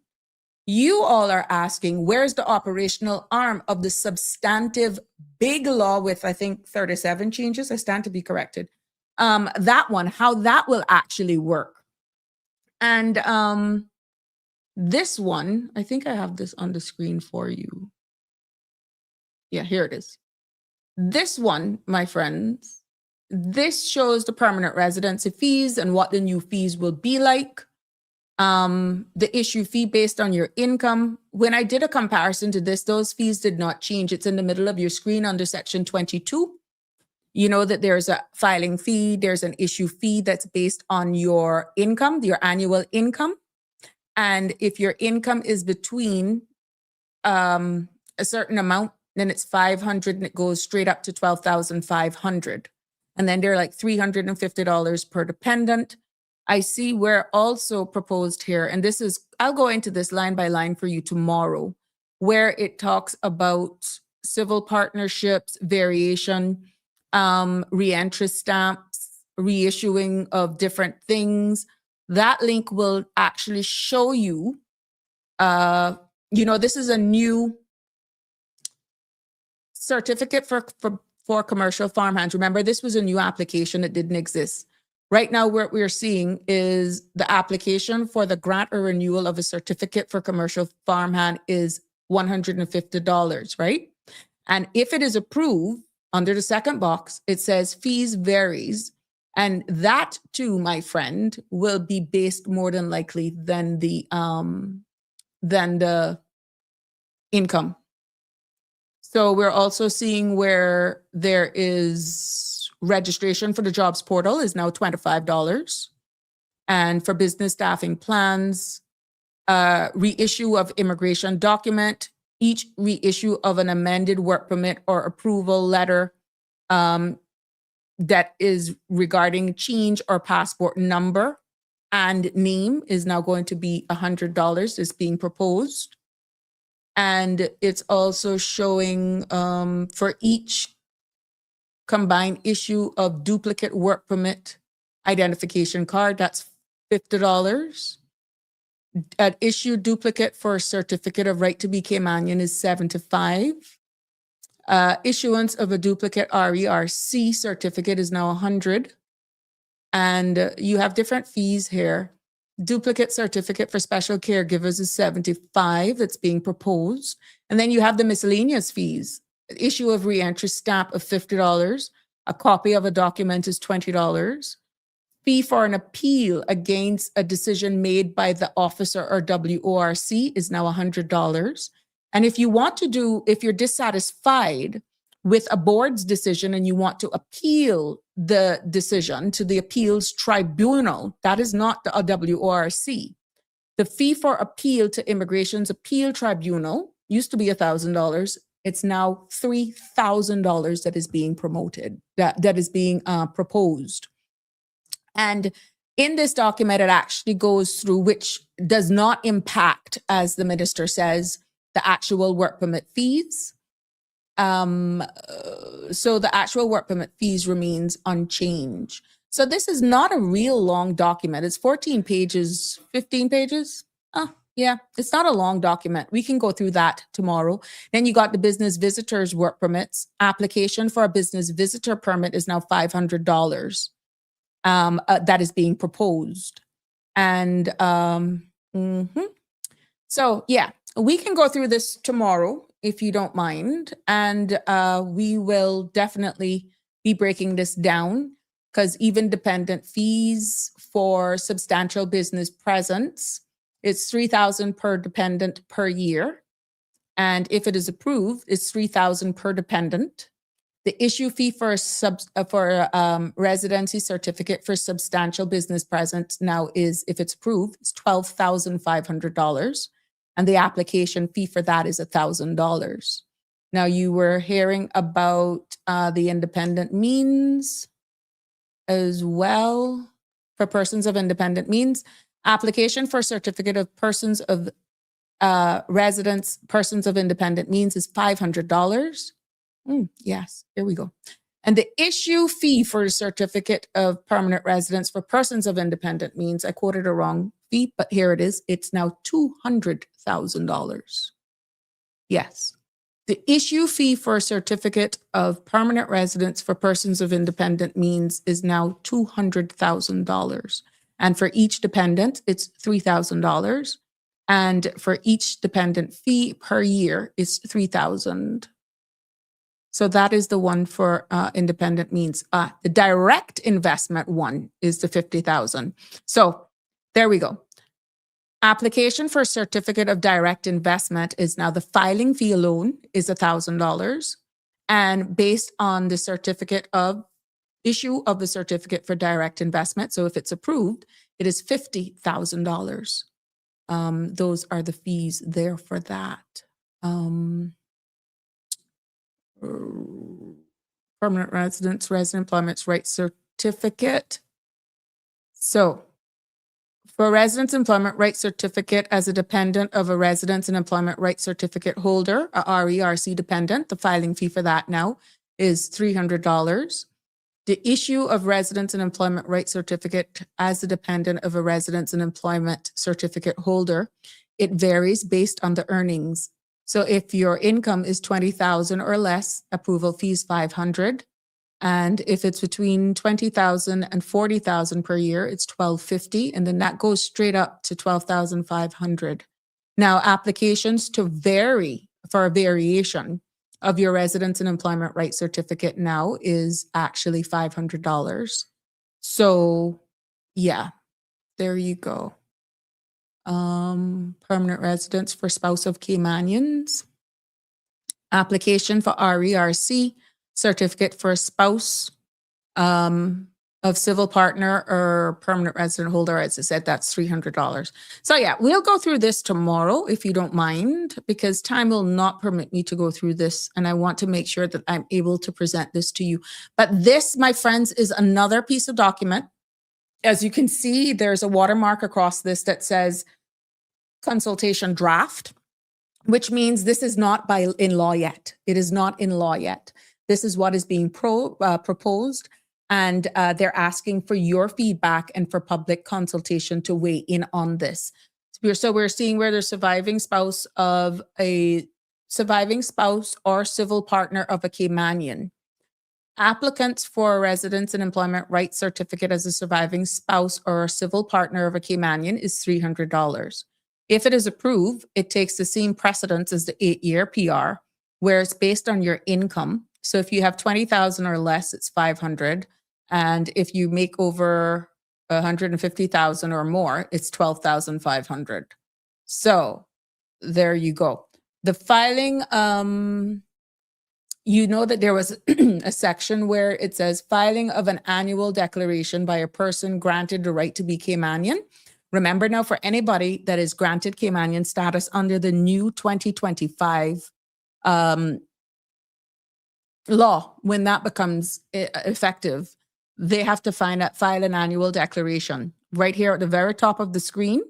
Speaker 4: You all are asking, where's the operational arm of the substantive big law with, I think, 37 changes? I stand to be corrected. That one, how that will actually work. And this one, I think I have this on the screen for you. Yeah, here it is. This one, my friends, this shows the permanent residency fees and what the new fees will be like. The issue fee based on your income. When I did a comparison to this, those fees did not change. It's in the middle of your screen under section 22. You know that there's a filing fee, there's an issue fee that's based on your income, your annual income. And if your income is between a certain amount, then it's $500 and it goes straight up to $12,500. And then they're like $350 per dependent. I see where also proposed here, and this is, I'll go into this line by line for you tomorrow, where it talks about civil partnerships, variation, re-entry stamps, reissuing of different things. That link will actually show you, this is a new certificate for commercial farmhands. Remember, this was a new application that didn't exist. Right now, what we're seeing is the application for the grant or renewal of a certificate for commercial farmhand is $150, right? And if it is approved, under the second box, it says fees varies. And that too, my friend, will be based more than likely than the income. So we're also seeing where there is registration for the jobs portal is now $25. And for business staffing plans, reissue of immigration document, each reissue of an amended work permit or approval letter that is regarding change or passport number and name is now going to be $100 is being proposed. And it's also showing for each combined issue of duplicate work permit identification card, that's $50. An issue duplicate for a certificate of right to be Caymanian is $75. Issuance of a duplicate RERC certificate is now $100. And you have different fees here. Duplicate certificate for special caregivers is $75 that's being proposed. And then you have the miscellaneous fees. Issue of reentry stamp of $50. A copy of a document is $20. fee for an appeal against a decision made by the officer or WORC is now $100. And if you're dissatisfied with a board's decision and you want to appeal the decision to the appeals tribunal, that is not a WORC. The fee for appeal to Immigration's Appeal Tribunal used to be $1,000. It's now $3,000 that is being promoted, that is being proposed. And in this document, it actually goes through, which does not impact, as the minister says, the actual work permit fees. So the actual work permit fees remains unchanged. So this is not a real long document. It's 14 pages, 15 pages. Oh, yeah, it's not a long document. We can go through that tomorrow. Then you got the business visitors work permits. Application for a business visitor permit is now $500. That is being proposed. And so, yeah, we can go through this tomorrow if you don't mind. And we will definitely be breaking this down, because even dependent fees for substantial business presence, it's $3,000 per dependent per year. And if it is approved, it's $3,000 per dependent. The issue fee for residency certificate for substantial business presence now is, if it's approved, it's $12,500. And the application fee for that is $1,000. Now, you were hearing about the independent means as well. For persons of independent means, application for certificate of persons of residence, persons of independent means is $500. Yes, here we go. And the issue fee for a certificate of permanent residence for persons of independent means, I quoted a wrong fee, but here it is. It's now $200,000. Yes. The issue fee for a certificate of permanent residence for persons of independent means is now $200,000. And for each dependent, it's $3,000. And for each dependent fee per year, it's $3,000. So that is the one for independent means. The direct investment one is the $50,000. So there we go. Application for certificate of direct investment is now, the filing fee alone is $1,000. And based on the certificate of issue of the certificate for direct investment, so if it's approved, it is $50,000. Those are the fees there for that. Permanent residence, resident employment rights certificate. So for residence employment rights certificate as a dependent of a residence and employment rights certificate holder, a RERC dependent, the filing fee for that now is $300. The issue of residence and employment rights certificate as a dependent of a residence and employment certificate holder, it varies based on the earnings. So if your income is $20,000 or less, approval fee is $500. And if it's between $20,000 and $40,000 per year, it's $1,250. And then that goes straight up to $12,500. Now, applications to vary for a variation of your residence and employment rights certificate now is actually $500. So yeah, there you go. Permanent residence for spouse of Caymanians. Application for RERC certificate for a spouse of civil partner or permanent resident holder. As I said, that's $300. So yeah, we'll go through this tomorrow if you don't mind, because time will not permit me to go through this. And I want to make sure that I'm able to present this to you. But this, my friends, is another piece of document. As you can see, there's a watermark across this that says consultation draft, which means this is not in law yet. It is not in law yet. This is what is being proposed, and they're asking for your feedback and for public consultation to weigh in on this. So we're seeing where the surviving spouse or civil partner of a Caymanian. Applicants for a residence and employment rights certificate as a surviving spouse or a civil partner of a Caymanian is $300. If it is approved, it takes the same precedence as the 8-year PR, where it's based on your income. So if you have $20,000 or less, it's $500. And if you make over 150,000 or more, it's 12,500. So there you go. The filing, you know that there was a section where it says filing of an annual declaration by a person granted the right to be Caymanian. Remember now, for anybody that is granted Caymanian status under the new 2025 law, when that becomes effective, they have to file an annual declaration. Right here at the very top of the screen,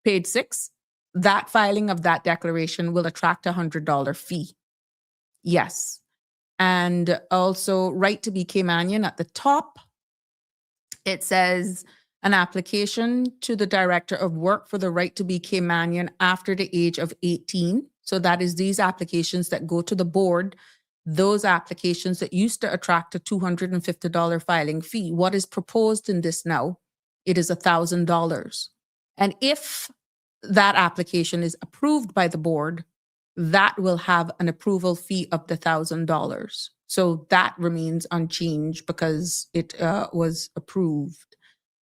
Speaker 4: page 6, that filing of that declaration will attract a $100 fee. Yes. And also, right to be Caymanian at the top, it says an application to the Director of Work for the right to be Caymanian after the age of 18. So that is these applications that go to the board, those applications that used to attract a $250 filing fee. What is proposed in this now? It is $1,000. And if that application is approved by the board, that will have an approval fee of the $1,000. So that remains unchanged because it was approved.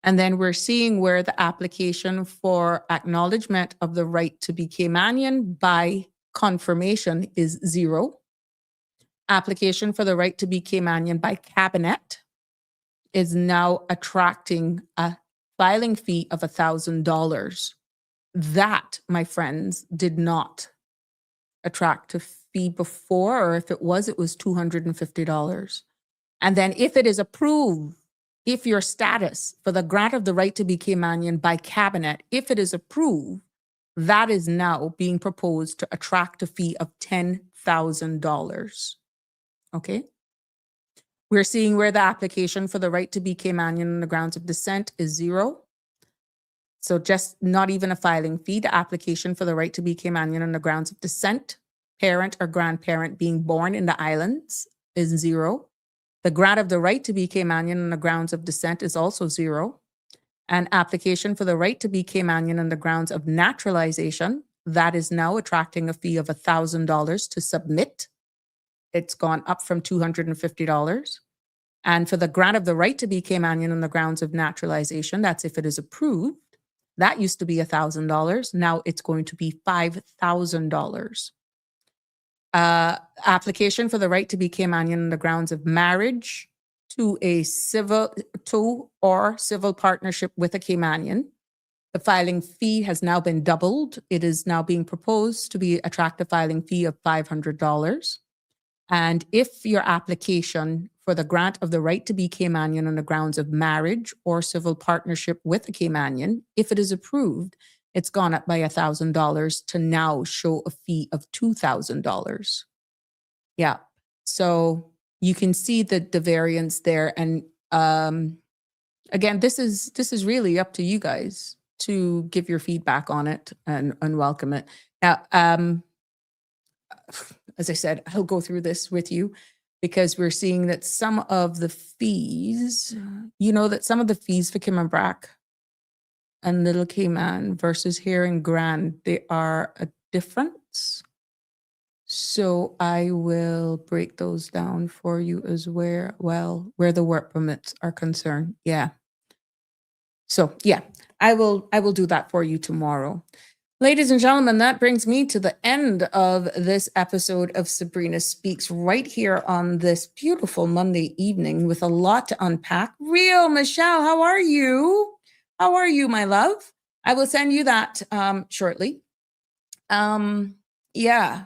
Speaker 4: And then we're seeing where the application for acknowledgement of the right to be Caymanian by confirmation is $0. Application for the right to be Caymanian by cabinet is now attracting a filing fee of $1,000. That, my friends, did not attract a fee before, or if it was $250. And then if it is approved, if your status for the grant of the right to be Caymanian by cabinet, if it is approved, that is now being proposed to attract a fee of $10,000. Okay. We're seeing where the application for the right to be Caymanian on the grounds of descent is $0. So just not even a filing fee. The application for the right to be Caymanian on the grounds of descent, parent or grandparent being born in the islands, is $0. The grant of the right to be Caymanian on the grounds of descent is also $0. An application for the right to be Caymanian on the grounds of naturalization, that is now attracting a fee of $1,000 to submit. It's gone up from $250. And for the grant of the right to be Caymanian on the grounds of naturalization, that's if it is approved, that used to be $1,000. Now it's going to be $5,000. Application for the right to be Caymanian on the grounds of marriage to or civil partnership with a Caymanian. The filing fee has now been doubled. It is now being proposed to be attract a filing fee of $500. And if your application for the grant of the right to be Caymanian on the grounds of marriage or civil partnership with a Caymanian, if it is approved, it's gone up by $1,000 to now show a fee of $2,000. Yeah. So you can see the variance there. And again, this is really up to you guys to give your feedback on it and welcome it. Now, as I said, I'll go through this with you because we're seeing that some of the fees, that some of the fees for Cayman Brac and Little Cayman versus here in Grand, they are a difference. So I will break those down for you as where the work permits are concerned. Yeah. So yeah, I will do that for you tomorrow. Ladies and gentlemen, that brings me to the end of this episode of Sabrina Speaks right here on this beautiful Monday evening with a lot to unpack. Real Michelle, how are you? How are you, my love? I will send you that shortly. Yeah.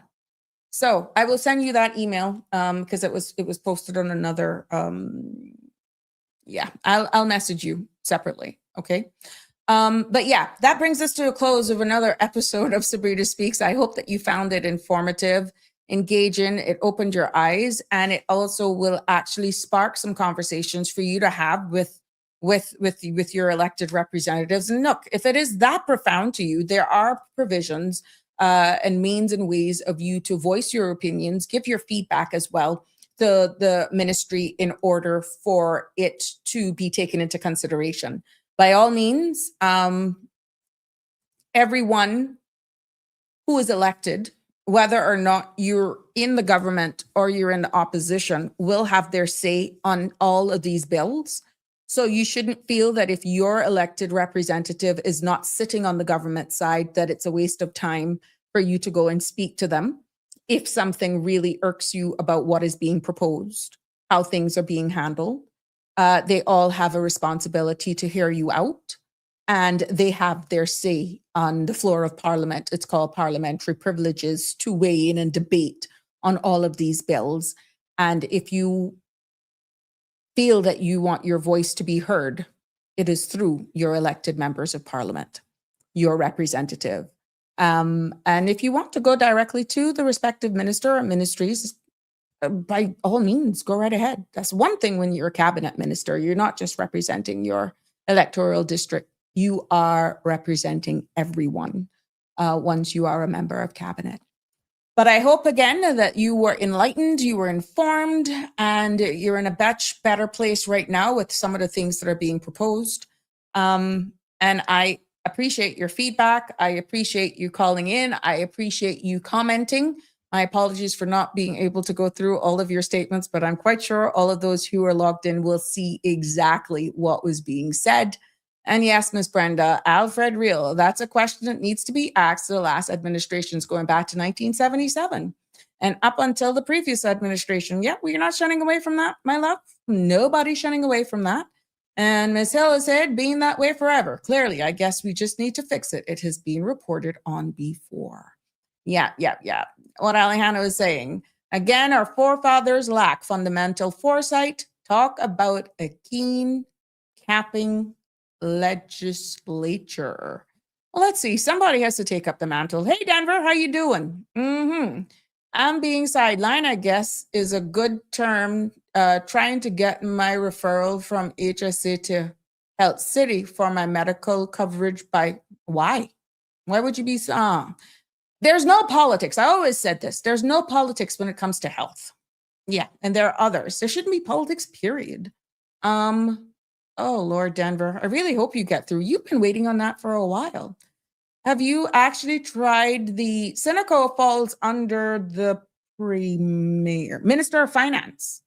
Speaker 4: So I will send you that email because it was posted on another. Yeah, I'll message you separately. Okay. But yeah, that brings us to a close of another episode of Sabrina Speaks. I hope that you found it informative, engaging, it opened your eyes, and it also will actually spark some conversations for you to have with your elected representatives. And look, if it is that profound to you, there are provisions and means and ways of you to voice your opinions, give your feedback as well to the ministry in order for it to be taken into consideration. By all means, everyone who is elected, whether or not you're in the government or you're in the opposition, will have their say on all of these bills. So you shouldn't feel that if your elected representative is not sitting on the government side, that it's a waste of time for you to go and speak to them if something really irks you about what is being proposed, how things are being handled. They all have a responsibility to hear you out, and they have their say on the floor of Parliament. It's called parliamentary privileges to weigh in and debate on all of these bills. And if you feel that you want your voice to be heard, it is through your elected members of Parliament, your representative. And if you want to go directly to the respective minister or ministries, by all means, go right ahead. That's one thing when you're a cabinet minister. You're not just representing your electoral district. You are representing everyone once you are a member of cabinet. But I hope, again, that you were enlightened, you were informed, and you're in a much better place right now with some of the things that are being proposed. And I appreciate your feedback. I appreciate you calling in. I appreciate you commenting. My apologies for not being able to go through all of your statements, but I'm quite sure all of those who are logged in will see exactly what was being said. And yes, Miss Brenda, Alfred Real, that's a question that needs to be asked to the last administrations going back to 1977 and up until the previous administration. Yep, we're not shunning away from that, my love. Nobody's shunning away from that. And Ms. Hill has said, being that way forever. Clearly, I guess we just need to fix it. It has been reported on before. Yeah. What Alejandro is saying. Again, our forefathers lack fundamental foresight. Talk about a keen capping legislature. Well, let's see. Somebody has to take up the mantle. Hey, Denver, how you doing? I'm being sidelined, I guess, is a good term. Trying to get my referral from HSA to Health City for my medical coverage by why? Why would you be there's no politics. I always said this. There's no politics when it comes to health. Yeah, and there are others. There shouldn't be politics, period. Oh, Lord Denver, I really hope you get through. You've been waiting on that for a while. Have you actually tried the Seneca falls under the Premier, Minister of Finance,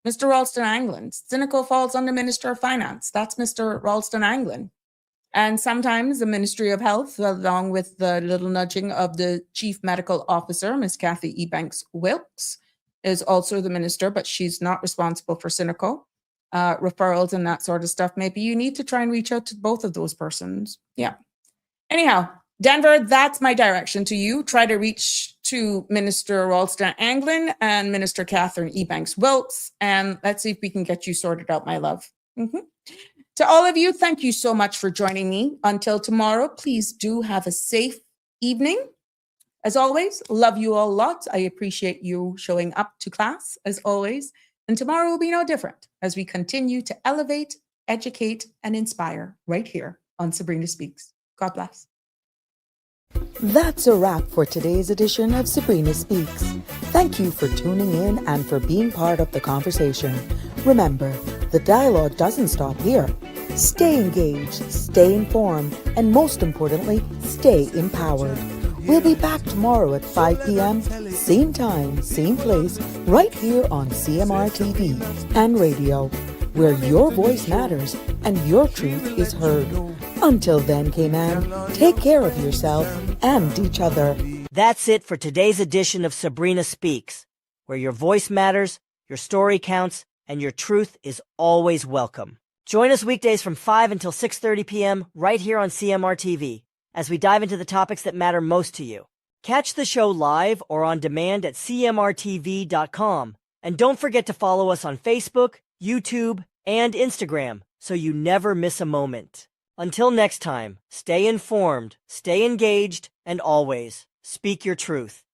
Speaker 4: Mr. Ralston Anglin. Seneca falls under Minister of Finance. That's Mr. Ralston Anglin. And sometimes the Ministry of Health, along with the little nudging of the Chief Medical Officer, Ms. Kathy Ebanks Wilkes, is also the minister, but she's not responsible for Seneca. Referrals and that sort of stuff. Maybe you need to try and reach out to both of those persons. Yeah. Anyhow, Denver, that's my direction to you. Try to reach to Minister Ralston Anglin and Minister Catherine Ebanks Wilkes, and let's see if we can get you sorted out, my love. To all of you, thank you so much for joining me. Until tomorrow, please do have a safe evening. As always, love you all lots. I appreciate you showing up to class, as always. And tomorrow will be no different as we continue to elevate, educate, and inspire right here on Sabrina Speaks. God bless.
Speaker 2: That's a wrap for today's edition of Sabrina Speaks. Thank you for tuning in and for being part of the conversation. Remember, the dialogue doesn't stop here. Stay engaged, stay informed, and most importantly, stay empowered. We'll be back tomorrow at 5 p.m., same time, same place, right here on CMR TV and radio, where your voice matters and your truth is heard. Until then, Cayman, take care of yourself and each other.
Speaker 7: That's it for today's edition of Sabrina Speaks, where your voice matters, your story counts, and your truth is always welcome. Join us weekdays from 5 until 6:30 p.m. right here on CMR TV as we dive into the topics that matter most to you. Catch the show live or on demand at cmrtv.com. And don't forget to follow us on Facebook, YouTube, and Instagram so you never miss a moment. Until next time, stay informed, stay engaged, and always speak your truth.